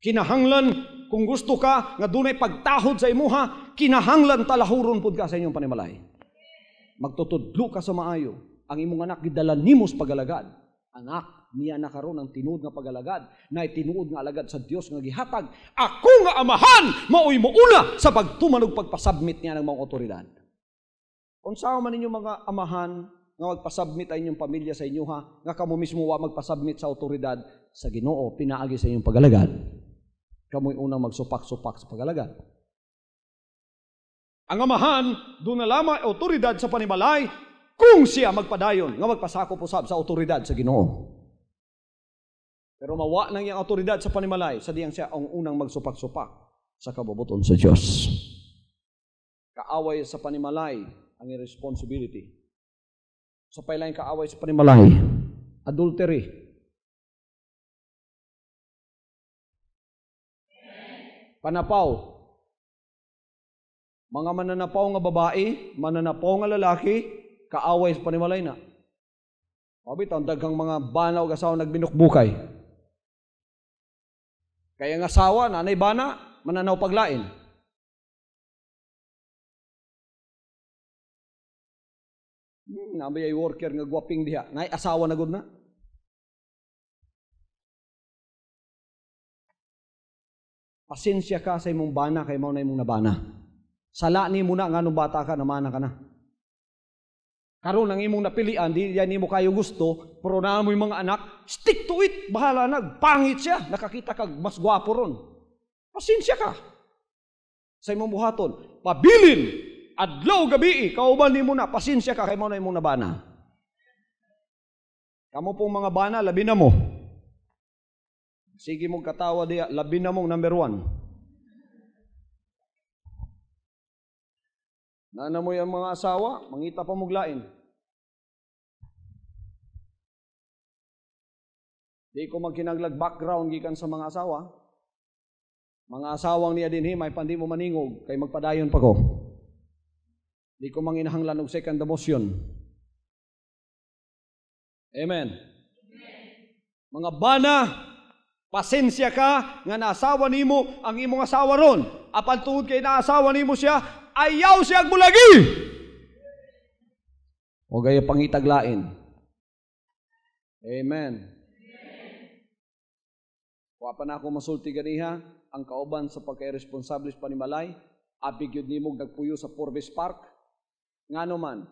Kinahanglan kung gusto ka nga dunay pagtahod sa imuha, kinahanglan talahuron pud ka sa inyong panimalay. Magtutudlo ka sa maayo. Ang imong anak gidala nimo sa pagalagad. Anak, niya na karon ang tinuod nga pagalagad, na tinuod nga alagad sa Dios nga gihatag. Ako nga amahan, maoy mouna sa pagtuman ug pagpasubmit niya ng mga otoridad. Unsa man ninyo mga amahan nga magpasubmit ay inyong pamilya sa inyo nga kamo mismo wa magpasubmit sa otoridad sa Ginoo pinaagi sa inyong pagalagad. Kamoy unang magsupak-supak sa pagalagad. Ang amahan doon na lamang otoridad sa panimalay kung siya magpadayon nga magpasakop usab sa otoridad sa Ginoo. Pero mawa nang iyang otoridad sa panimalay sa diyang siya ang unang magsupak-supak sa kabubuton sa Dios. Kaaway sa panimalay ang responsibility. Sa pailaing kaaway sa panimalay, adultery. Panapaw. Mga mananapaw nga babae, mananapaw nga lalaki, kaaway sa panimalay na. Mabit, ang daghang mga banaw kasawa nagbinukbukay. Kaya nga asawa, nanay bana, mananaw paglain. Nabay ay worker nga gwaping diha. Ngay asawa na gud na. Pasensya ka sa imong bana kay mao na imong nabana. Sala ni mo na nganong bata ka namana ka na. Karon ang imong napilian di yan nimo kayo gusto, pero na mo yung mga anak, stick to it. Bahala na, pangit siya. Nakakita kag mas gwapo ron. Pasensya ka sa imong buhaton. Pabilin adlaw gabi, kauban nimo na, pasensya ka kay mo na imong nabana. Kamo pong mga bana, labi na mo. Sige mong katawa diya, labi na mong number 1. Nana mo yung mga asawa, mangita pa muglain. Di ko magkinaglag background gikan sa mga asawa. Mga asawang niya din may pandi mo maningog, kay magpadayon pa ko. Di ko manginahanglan og second emotion. Amen. Mga bana, pasensya ka nga naasawa nimo ang imong asawa ron. Apan tuod kay naasawa nimo siya, ayaw siya bulagi. O gaya pangitaglain. Amen. Wa pa na ako masulti ganiha, ang kauban sa pagka-irresponsable sa panimalay, abig yun nimo nagpuyo sa Forbes Park. Ngano man,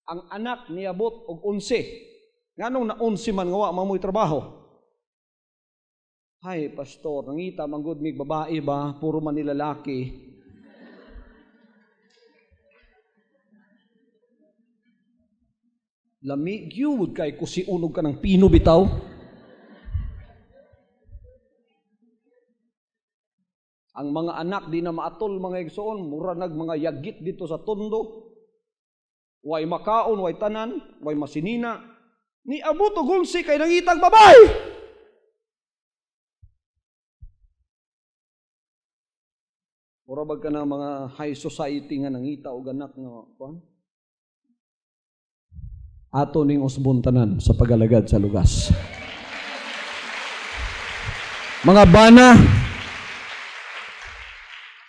ang anak niabot og 11. Nganong na 11 man nga wa mamoy trabaho? Hay, pastor, nangita manggod mig babae ba, puro man nilalaki. Lami gyud kay kusiunog ka ng pino bitaw. Ang mga anak di na maatol mga igsoon, mura nag mga yagit dito sa tondo. Way makaon, way tanan, way masinina. Ni abot og 11 kay nangitag babay. Mura bag ka na mga high society nga nangita og anak nga kuan? Ato ning usbon tanan sa pagalagad sa lugas. Mga bana,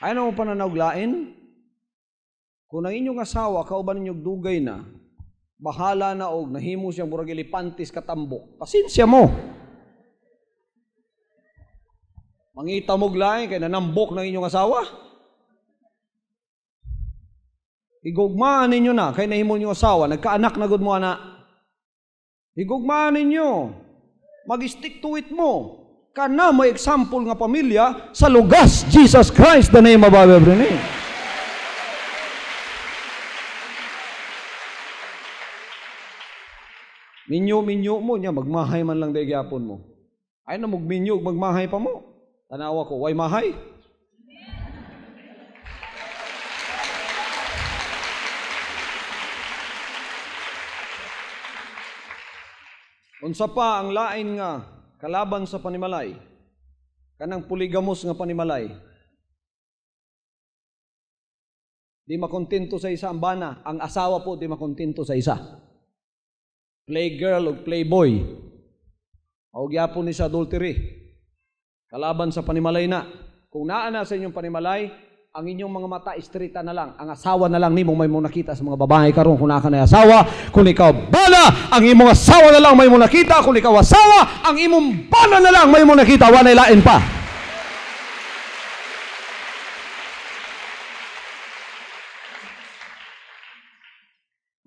ano mo pananauglain? Kung ang inyong asawa, kauban ninyong dugay na, bahala na og nahimo siyang murag ilipantis katambok, pasensya mo. Mangita mo glain kay nanambok ng inyong asawa. Igugmaan ninyo na, kay nahimo niyo asawa, nagkaanak na gud mo ana. Igugmaan ninyo, mag-stick to it mo. Kana may example nga pamilya sa lugas, Jesus Christ, the name above every name. Minyo mo niya, magmahay man lang dahi gyapon mo. Ay na magminyo, magmahay pa mo. Tanawa ko, why mahay? Unsa pa ang lain nga kalaban sa panimalay, kanang polygamous nga panimalay. Di makontento sa isa ang bana, ang asawa po di makontento sa isa. Playgirl o playboy. O gyapon ni sa adultery. Kalaban sa panimalay na. Kung naana sa inyong panimalay, ang inyong mga mata istrita na lang. Ang asawa na lang nimo may mo nakita sa mga babae karon kung naka na asawa. Kung ikaw bana, ang imong asawa na lang may mo nakita. Kung ikaw asawa, ang imong bana na lang may mo nakita. Wanay lain pa.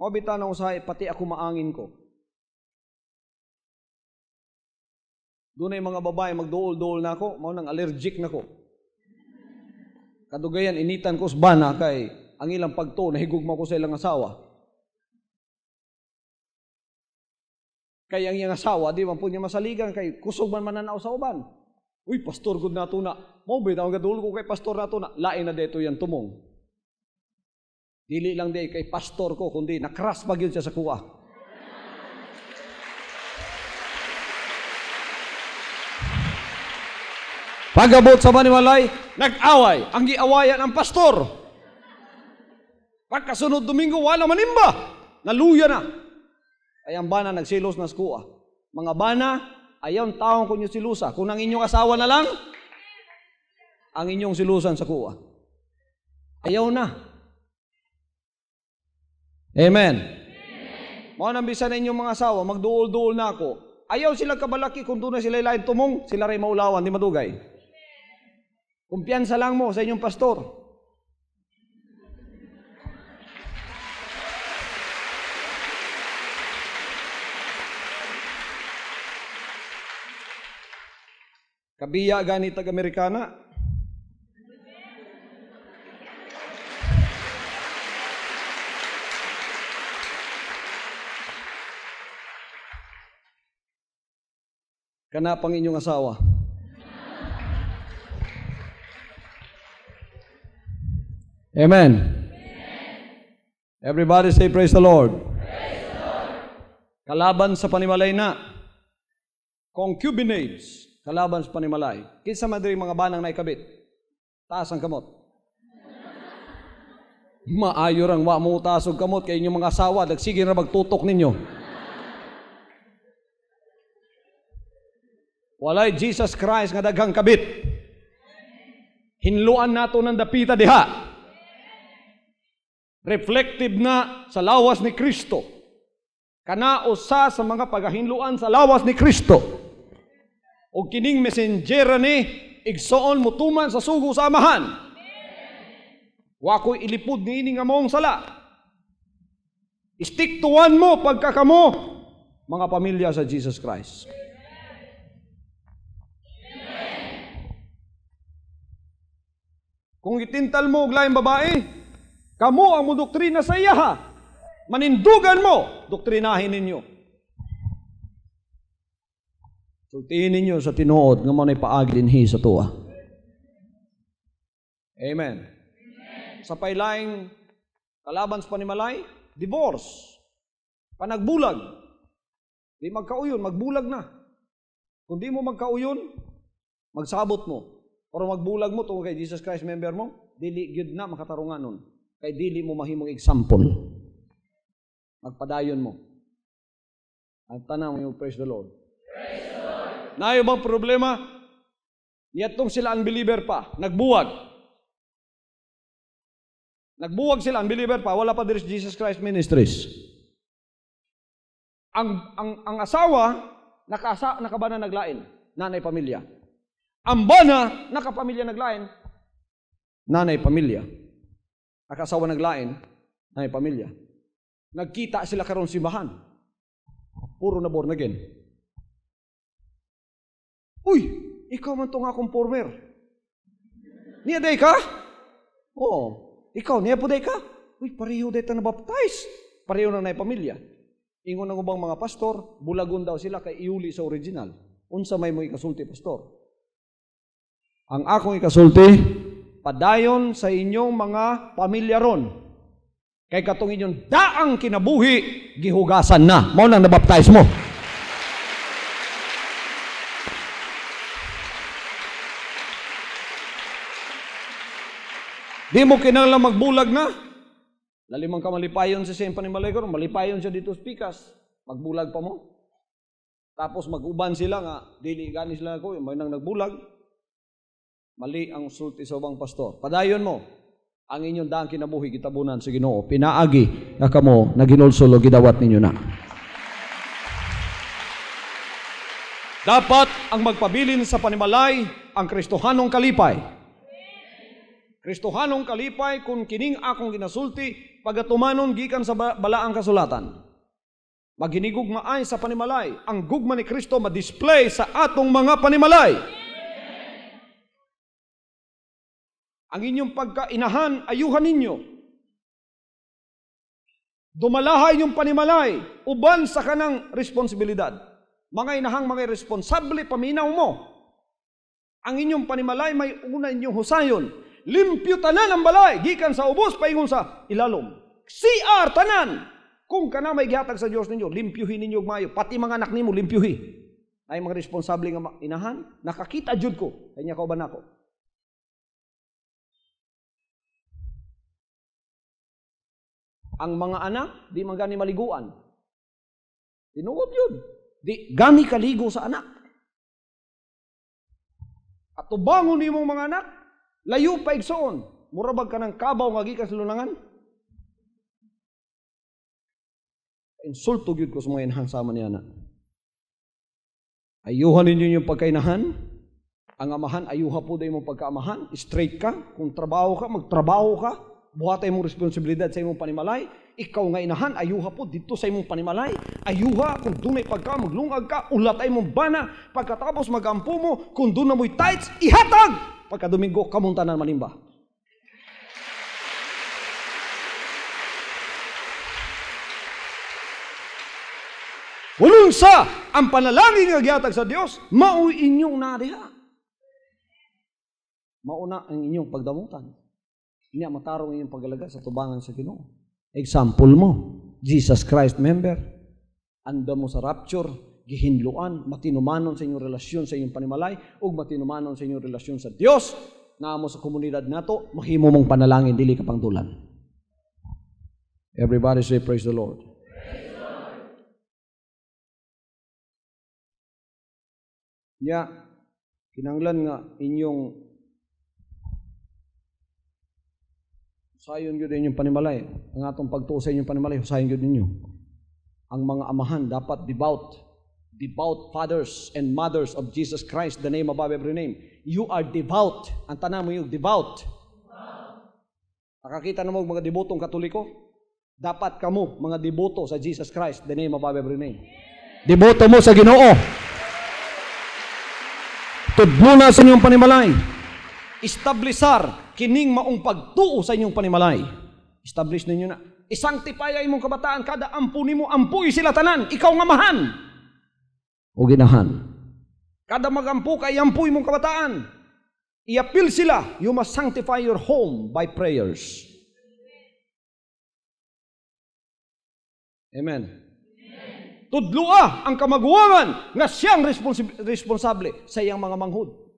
O bitan ako sa pati ako maangin ko. Doon ay mga babae magduol-duol na ako, mao nang allergic na ko. Kadugayan initan ko sa bana kay ang ilang pagto nahigugma ko sa ilang asawa. Kay ang iyang asawa di man po niya masaligan kay kusog man mananaw sa uban. Uy, pastor gud nato na. Mao bitaw gadul ko kay pastor nato na. Lain na dito yan tumong. Dili lang di kay pastor ko kundi nakras pa gyud siya sa kuha. Pagabot sa panimalay, nag-away. Ang giawayan ang pastor. Pagkasunod Domingo, wala manimba. Naluya na. Ay ang bana nagsilos na skuha. Mga bana, ayaw taong kunyo silusa. Kung ang inyong asawa na lang, ang inyong silusan sa kuha. Ayaw na. Amen. Mga nambisa na inyong mga asawa, magduol-duol na ako. Ayaw sila kabalaki kung doon na sila ilain tumong, sila rin maulawan, di madugay. Kumpiyansa lang mo sa inyong pastor. Kabiya gani tag-Amerikana. Kana pang inyong asawa. Amen. Everybody say praise the Lord. Praise the Lord. Kalaban sa panimalay na. Concubinage. Kalaban sa panimalay. Kinsa madiri mga banang naikabit. Taas ang kamot. Maayo rang wa mo taas og kamot kay inyong mga asawa dagsige ra magtutok ninyo. Walay Jesus Christ nga daghang kabit. Hinluan nato ng dapita diha. Reflective na sa lawas ni Kristo. Kana usa sa mga pagahinluan sa lawas ni Kristo. O kining messenger ni igsoon mutuman sa sugo sa amahan. Wa ko'y ilipod ni ini nga mong sala. Stick to one mo pagkakamo mga pamilya sa Jesus Christ. Kung itintal mo og laing babae, kamo ang doktrina sa iya ha. Manindugan mo, doktrinahin ninyo. Sultihin ninyo sa tinuod nga mo na ipaagi dinhi sa tuwa. Amen. Sa pailaing kalaban sa panimalay, divorce. Panagbulag. Di magkauyon, magbulag na. Kung di mo magkauyon, magsabot mo. Pero magbulag mo tungkol kay Jesus Christ member mo, dili gyud na makatarungan nun. Kay dili mo mahimong example. Magpadayon mo. Ang tanang mo, praise the Lord. Praise the Lord. Nayo bang problema? Yatong sila unbeliever pa, nagbuwag. Nagbuwag sila unbeliever pa, wala pa diri Jesus Christ Ministries. Ang asawa nakabana naglain, nanay pamilya. Ang bana nakapamilya naglain, nanay pamilya. Nakasawa naglain, nanay pamilya. Nagkita sila karon simbahan. Puro na born again. Uy, ikaw man tong akong former. Niya day ka? Oo. Ikaw, niya po day ka? Uy, pareho day ta na baptize. Pareho na nanay pamilya. Ingon ng ubang mga pastor, bulagon daw sila kay iuli sa original. Unsa may mo ikasulti, pastor? Ang akong ikasulti, padayon sa inyong mga pamilya ron. Kay katong inyong daang kinabuhi, gihugasan na. Mao nang nabaptize mo. Di mo kinahanglan magbulag na. Lalimang ka malipayon sa siyang panimalay ko, malipayon siya dito sa pikas. Magbulag pa mo. Tapos mag-uban sila nga, dili gani sila ko, may nang nagbulag. Mali ang sulti sa ubang pastor. Padayon mo, ang inyong daang kinabuhi, kitabunan sa Ginoo, pinaagi, nga kamo, naginulsolo, gidawat ninyo na. Dapat ang magpabilin sa panimalay, ang Kristohanong kalipay. Kristohanong kalipay, kung kining akong ginasulti, pagatumanon gikan sa balaang kasulatan. Maghinigog maay sa panimalay, ang gugma ni Kristo ma-display sa atong mga panimalay. Ang inyong pagkainahan, ayuhan ninyo. Dumalahay yung panimalay, uban sa kanang responsibilidad. Mga inahang mga responsable, paminaw mo. Ang inyong panimalay, may una inyong husayon. Limpyo tanan ang balay, gikan sa ubos, paingon sa ilalom. CR tanan. Kung kana may gihatag sa Diyos ninyo, limpyuhin ninyo mayo. Pati mga anak nimo, limpyuhi. Ay mga responsable nga inahan, nakakita jud ko. Kanya kauban ako. Ang mga anak, di man gani maliguan. Tinuod yun. Di gani kaligo sa anak. At tubangon nimong mga anak, layo pa igsoon. Murabag ka ng kabaw nga gikan sa lunangan. Insulto gyud ko sa mga inahang sama niya na. Ayuhan ninyo yung pagkainahan. Ang amahan, ayuha po dahil mong pagkaamahan. Straight ka. Kung trabaho ka, magtrabaho ka. Buhatay mong responsibilidad sa imong panimalay. Ikaw nga inahan, ayuha po dito sa imong panimalay. Ayuha kung dunay pagka, maglungag ka, ulatay mong bana. Pagkatapos magampo mo, kung doon na mo'y tights, ihatag! Pagka Domingo, kamuntanan malimba. Walun sa ang panalangin nga gihatag sa Dios, mao inyong nadiha. Mauna ang inyong pagdamutan. Niya matarong inyong pagalaga sa tubangan sa Ginoo. Example mo, Jesus Christ member, anda mo sa rapture, gihinluan, matinumanon sa inyong relasyon sa inyong panimalay, ug matinumanon sa inyong relasyon sa Dios, na mo sa komunidad nato, mahimo mong panalangin, dili ka pangtulan. Everybody say, praise the Lord. Niya, kinanglan nga inyong husayon yun inyong panimalay. Ang atong pagtuo sa inyong panimalay, husayon yun ninyo. Ang mga amahan dapat devout fathers and mothers of Jesus Christ, the name above every name. You are devout. Ang tanan mo yung devout. Nakakita na mo mga debotong Katoliko? Dapat kamo mga deboto sa Jesus Christ, the name above every name. Deboto mo sa Ginoo. Tudlo na sa inyong panimalay. Establisar kining maong pagtuo sa inyong panimalay. Establish ninyo na. Isanctify ay mong kabataan, kada ampu nimo, ampuy sila tanan, ikaw nga mahan. O ginahan. Kada magampu kay ampuy mong kabataan. I-appeal sila, you must sanctify your home by prayers. Amen. Tudlua ang kamaguwangan nga siyang responsable sa iyang mga manghud.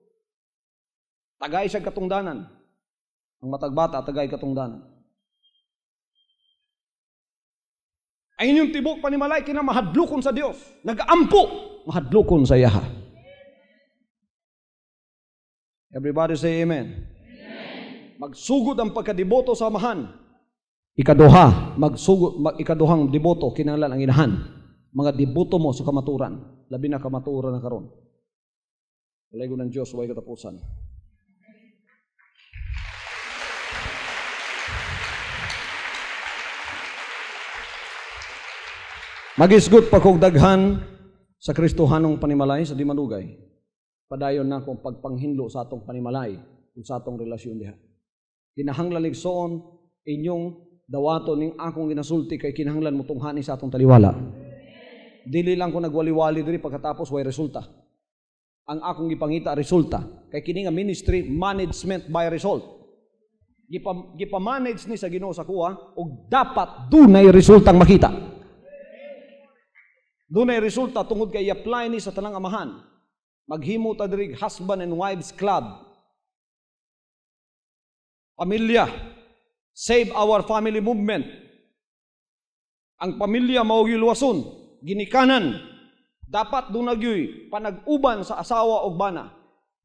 Tagay siya katungdanan. Ang matagbata, tagay katungdanan. Ang inyong tibok panimalay, kinamahadlukon sa Dios. Nag-ampo, mahadlukon sa iyaha. Everybody say amen. Amen. Magsugod ang pagkadeboto sa amahan. Ikaduha, ikaduhang deboto, kinahanglan ang inahan. Mga deboto mo sa kamaturan. Labi na kamaturan na karon. Walay ko ng Diyos, walay katapusan. Magisgot pagkugdaghan sa Kristohanong panimalay sa di manugay. Padayon na kung pagpanghinlo sa atong panimalay kung sa atong relasyon diha. Kinahanglan ligsoon inyong dawato ning akong ginasulti kay kinahanglan mo tunghani sa atong taliwala. Dili lang ko nagwali-wali diri pagkatapos way resulta. Ang akong gipangita resulta kay kini nga ministry management by result. Gipa-manage ni sa Ginoo sa kuha ug dapat dunay resultang makita. Dunay resulta tungod kay i-apply ni sa tanang amahan. Maghimo ta diri husband and wives club. Pamilya, save our family movement. Ang pamilya mao giluwason, ginikanan. Dapat dunagyoy panag-uban sa asawa ug bana.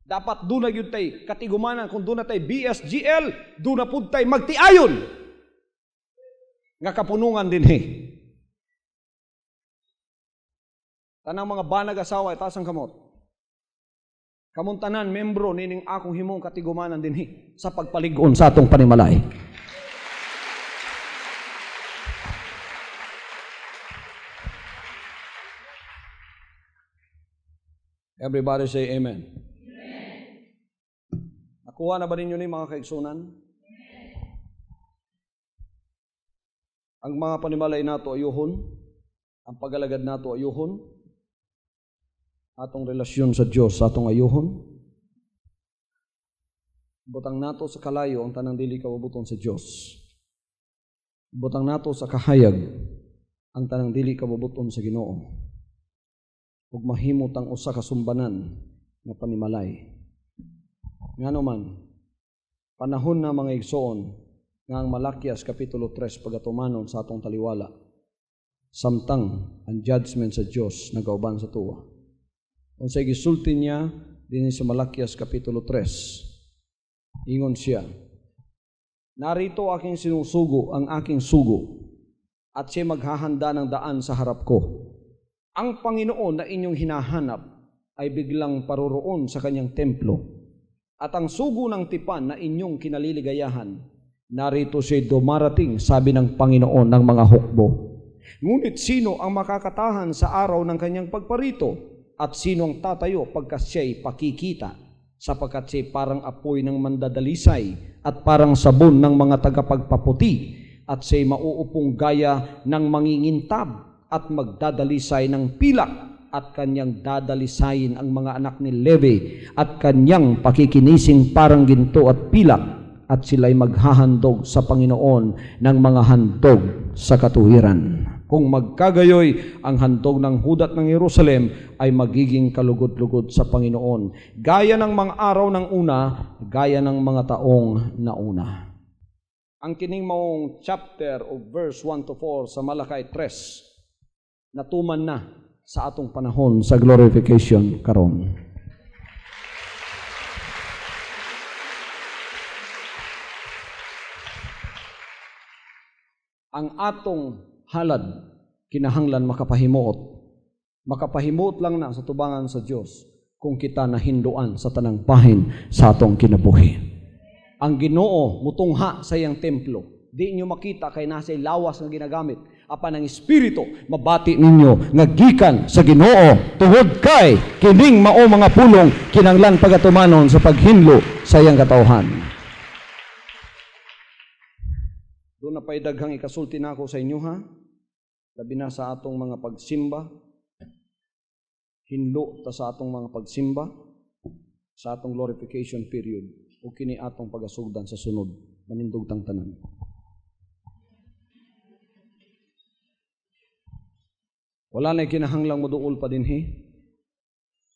Dapat doon na yun tayo katigumanan, kung doon na tayo BSGL, doon na po tayo magtiayon. Nga kapunungan din Tanang mga banag asawa, itasang kamot. Kamuntanan, membro, nining akong himong katigumanan din sa pagpaligon sa atong panimalay. Everybody say amen. Nakuha na ba ninyo ni mga kaigsunan? Ang mga panimalay nato ayuhon, ang pagalagad nato ayuhon, atong relasyon sa Diyos atong ayuhon. Butang nato sa kalayo ang tanang dili kabubuton sa Diyos. Butang nato sa kahayag ang tanang dili kabubuton sa Ginoo. Ug mahimot ang usa ka sumbanan nga panimalay. Ngano man, panahon na mga igsoon nga ang Malakias Kapitulo 3 pagatumanon sa atong taliwala, samtang ang judgment sa Dios nagauban sa tuwa. Unsay gisulti niya dinhi sa Malakias Kapitulo 3, ingon siya, narito aking sinusugo ang aking sugo, at siya maghahanda ng daan sa harap ko. Ang Panginoon na inyong hinahanap ay biglang paroroon sa kanyang templo, at ang sugo ng tipan na inyong kinaliligayahan, narito siya dumarating, sabi ng Panginoon ng mga hukbo. Ngunit sino ang makakatahan sa araw ng kanyang pagparito, at sino ang tatayo pagka siya'y pakikita, sapagkat siya'y parang apoy ng mandadalisay at parang sabon ng mga tagapagpaputi, at siya'y mauupong gaya ng mangingintab at magdadalisay ng pilak, at kanyang dadalisayin ang mga anak ni Levi, at kanyang pakikinising parang ginto at pilak, at sila'y maghahandog sa Panginoon ng mga handog sa katuwiran. Kung magkagayoy, ang handog ng hudat ng Jerusalem ay magiging kalugod-lugod sa Panginoon, gaya ng mga araw ng una, gaya ng mga taong nauna. Ang kining maong chapter o verse 1 to 4 sa Malakay 3, natuman na sa atong panahon sa glorification karon. Ang atong halad kinahanglan makapahimuot. Makapahimuot lang na sa tubangan sa Dios kung kita nahinduan sa tanang bahin sa atong kinabuhi. Ang Ginoo mutungha sa iyang templo. Di inyo makita kay nasa lawas nga ginagamit. Apan ang Espiritu mabati ninyo nga gikan sa Ginoo tungod kay kining mao mga pulong kinanglan pagatumanon sa paghinlo sa iyang katawhan. Doon na pa'y daghang ikasulti na ako sa inyo ha. Labi na sa atong mga pagsimba. Hinlo ta sa atong mga pagsimba sa atong glorification period o kini atong pagasugdan sa sunod manindugtang tanan. Wala na kinahanglang moduol pa dinhi.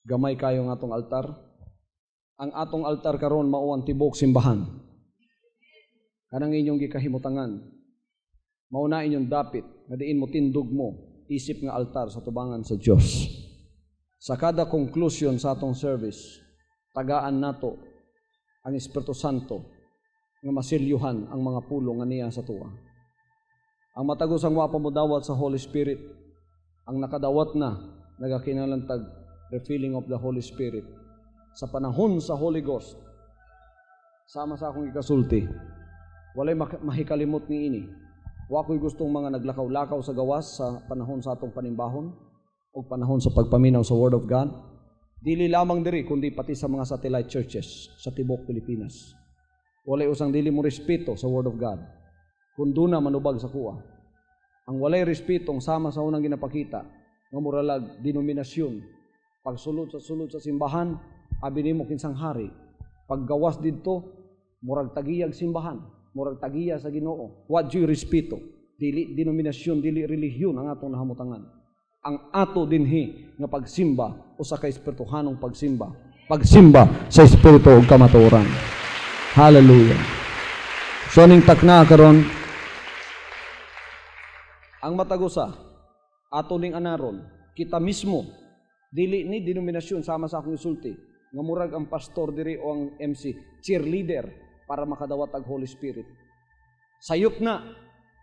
Gamay kayo ng atong altar. Ang atong altar karon mao ang tibok simbahan. Kanang inyong gikahimutangan. Mao na inyong dapit nga diin mo tindog mo isip nga altar sa tubangan sa Dios. Sa kada conclusion sa atong service, tagaan nato ang Espiritu Santo nga masilyuhan ang mga pulong nga niya sa tuwa. Ang matagos ang wapa mo dawat sa Holy Spirit, ang nakadawat na nagakinalantag refilling of the Holy Spirit sa panahon sa Holy Ghost. Sama sa akong ikasulti, walay mahikalimot ni ini. Wa ko'y gustong mga naglakaw-lakaw sa gawas sa panahon sa atong panimbahon o panahon sa pagpaminaw sa Word of God. Dili lamang diri kundi pati sa mga satellite churches sa tibok Pilipinas. Walay usang dili mo respeto sa Word of God. Kundo na manubag sa kuwa. Ang walay respetong sama sa unang ginapakita ng muralag denominasyon. Pagsulod sa simbahan, abi nimo kinsang hari. Paggawas didto, murag tagiyag simbahan, murag tagiya sa Ginoo. What you respeto? Dili denominasyon, dili relihiyon ang atong nahamutangan. Ang ato dinhi nga pagsimba o sa kaespirituhanong pagsimba. Pagsimba sa espiritu ug kamatuoran. Hallelujah. So ning takna karon ang matagusa, ato ning anaron, kita mismo, dili ni denominasyon sama sa akong isulti, nga murag ang pastor diri o ang MC, cheerleader para makadawat ang Holy Spirit. Sayop na,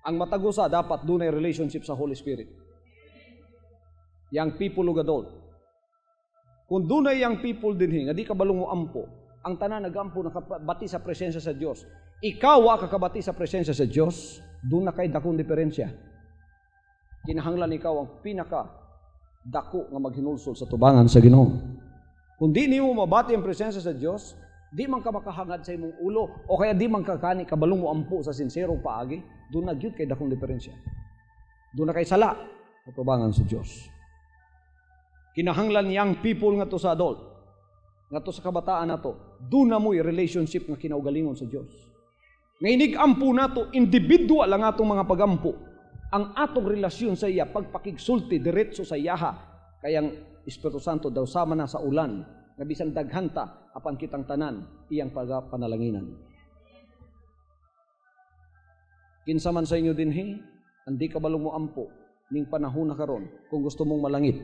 ang matagusa dapat dunay relationship sa Holy Spirit. Young people ug adult. Kung dunay young people dinhi nga di kabalong mo ampo, ang tanan nagampo nakabati sa presensya sa Dios. Ikaw wa kakabati sa presensya sa Dios, doon na kay dakong diferensya. Kinahanglan ikaw ang pinaka dako nga maghinulsol sa tubangan sa Ginoo. Kung di nimo mabati ang presensya sa Dios, di man ka makahangad sa imong ulo o kaya di man ka kani kabalong mo ampo sa sinserong paagi, doon na gyud kay dakong diferensya. Doon na kay sala sa tubangan sa Dios. Kinahanglan young people nga to sa adult, nga to sa kabataan nato, doon na mo'y relationship nga kinaugalingon sa Dios. Ngainig ampo nato, individual lang atong mga pagampo. Ang atong relasyon sa iya, pagpakigsulti, diretso sa iyaha, kayang Espiritu Santo daw sama na sa ulan, nga bisan daghanta, apan kitang tanan, iyang pagpanalanginan. Kinsa man sa inyo dinhi, andi kabalong mo ampo, ning panahon na karon, kung gusto mong malangit,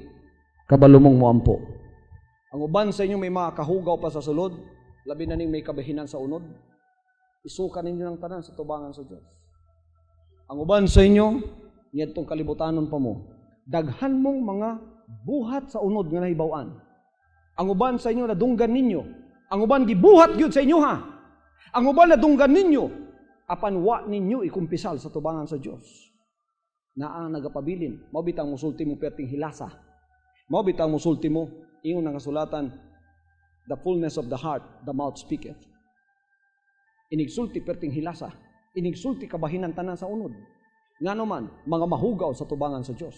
kabalo mong mo ampo. Ang uban sa inyo may mga kahugaw pa sa sulod, labi na ning may kabahinan sa unod, isukan ninyo ng tanan sa tubangan sa Diyos. Ang uban sa inyo, niyadtong kalibutanon pa mo, daghan mong mga buhat sa unod nga nahibaw-an. Ang uban sa inyo nadunggan ninyo, ang uban gibuhat gyud sa inyo ha. Ang uban nadunggan ninyo, apan wa ninyo ikumpisal sa tubangan sa Dios. Naa nagapabilin, mao bitang musulti mo perting hilasa. Mao bitang musulti mo ingon nga kasulatan, the fullness of the heart, the mouth speaketh. Inigsulti perting hilasa, inigsulti kabahinan tanan sa unod. Ngano man mga mahugaw sa tubangan sa Dios.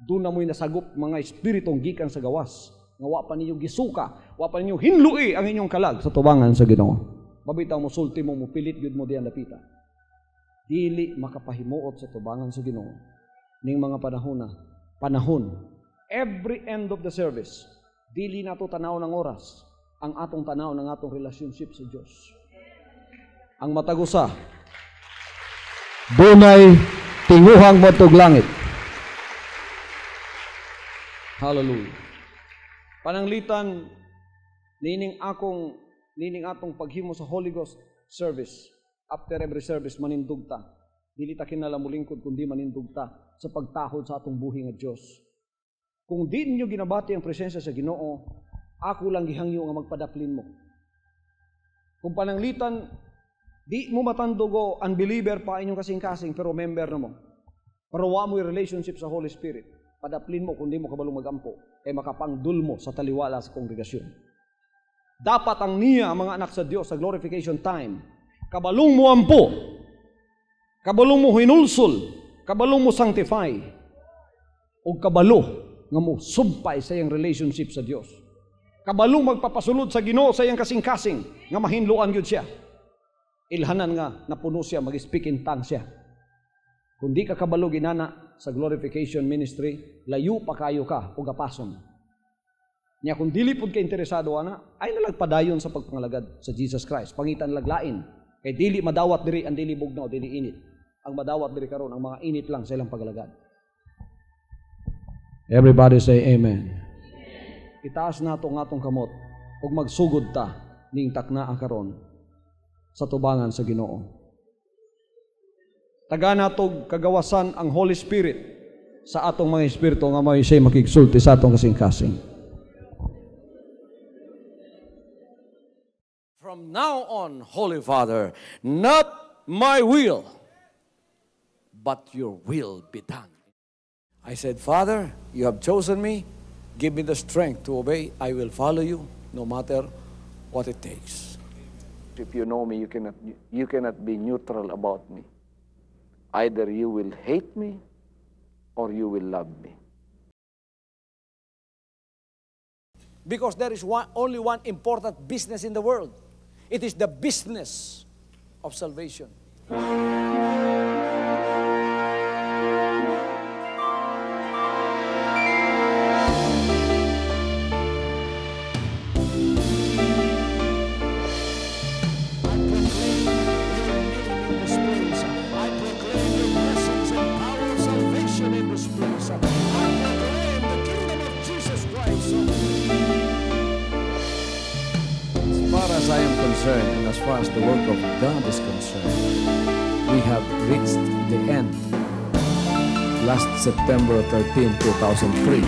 Doon na mo'y nasagop mga espiritong gikan sa gawas, nga wa pa ninyo gisuka, wa pa ninyo hinlui ang inyong kalag sa tubangan sa Ginoo. Mabitaw mo sulti mo, mupilit yun mo diyan dapita. Dili makapahimuot sa tubangan sa Ginoo. Ning mga panahon, every end of the service, dili nato tanaw ng oras, ang atong tanaw ng atong relationship sa Dios. Ang matagusa, dunay tinguhang motog langit. Hallelujah. Pananglitan nining atong paghimo sa Holy Ghost service. After every service manindugta. Dili ta kinala mulingkod kundi manindugta sa pagtahod sa atong buhi nga Dios. Kung di ninyo ginabati ang presensya sa Ginoo, ako lang gihangyo nga magpadaplin mo. Kung pananglitan di mo matandugo unbeliever pa inyong kasing-kasing pero member na mo. Pero wa mo yung relationship sa Holy Spirit. Padaplin mo kung di mo kabalong magampo, kay makapangdul mo sa taliwala sa kongregasyon. Dapat ang niya, ang mga anak sa Diyos, sa glorification time, kabalong mo ampo, kabalong mo hinulsol, kabalong mo sanctify, o kabalo nga mo sumpay sa iyang relationship sa Diyos. Kabalong magpapasulod sa Ginoo sa iyang kasing-kasing, nga mahinluan yun siya. Ilhanan nga, napuno siya, mag-speak in tongues siya. Kung di ka kabalo ginana sa glorification ministry, layo pa kayo ka o gapason. Nya kung dili pud ka interesado ana, ay nalagpadayon sa pagpangalagad sa Jesus Christ. Pangitan laglain. Kay dili madawat diri ang dili bugnaw, dili init. Ang madawat diri karon ang mga init lang sa ilang pagalagad. Everybody say amen. Itaas nato ang atong kamot ug magsugod ta ning taknaa karon sa tubangan sa Ginoo. Taga natog kagawasan ang Holy Spirit sa atong mga espiritu nga may say makigsulti sa atong kasing-kasing. From now on, Holy Father, not my will, but your will be done. I said, Father, you have chosen me. Give me the strength to obey. I will follow you no matter what it takes. If you know me, you cannot be neutral about me. Either you will hate me or you will love me. Because there is only one important business in the world. It is the business of salvation. I am concerned, and as far as the work of God is concerned, we have reached the end. Last September 13, 2003.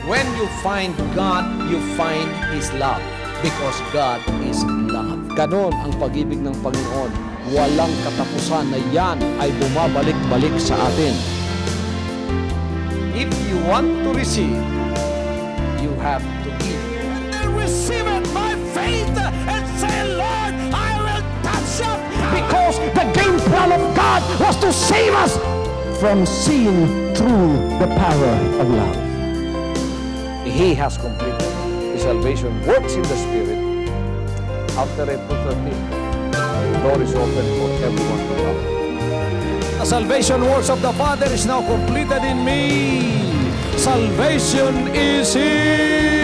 When you find God, you find His love. Because God is love. Ganon ang pag-ibig ng Panginoon. Walang katapusan na yan ay bumabalik-balik sa atin. If you want to receive, you have to give. And receive it by faith and say, Lord, I will touch up. Because the game plan of God was to save us from sin through the power of love. He has completed His salvation, works in the Spirit. After April 13, the door is open for everyone to come. The salvation works of the Father is now completed in me. Salvation is here.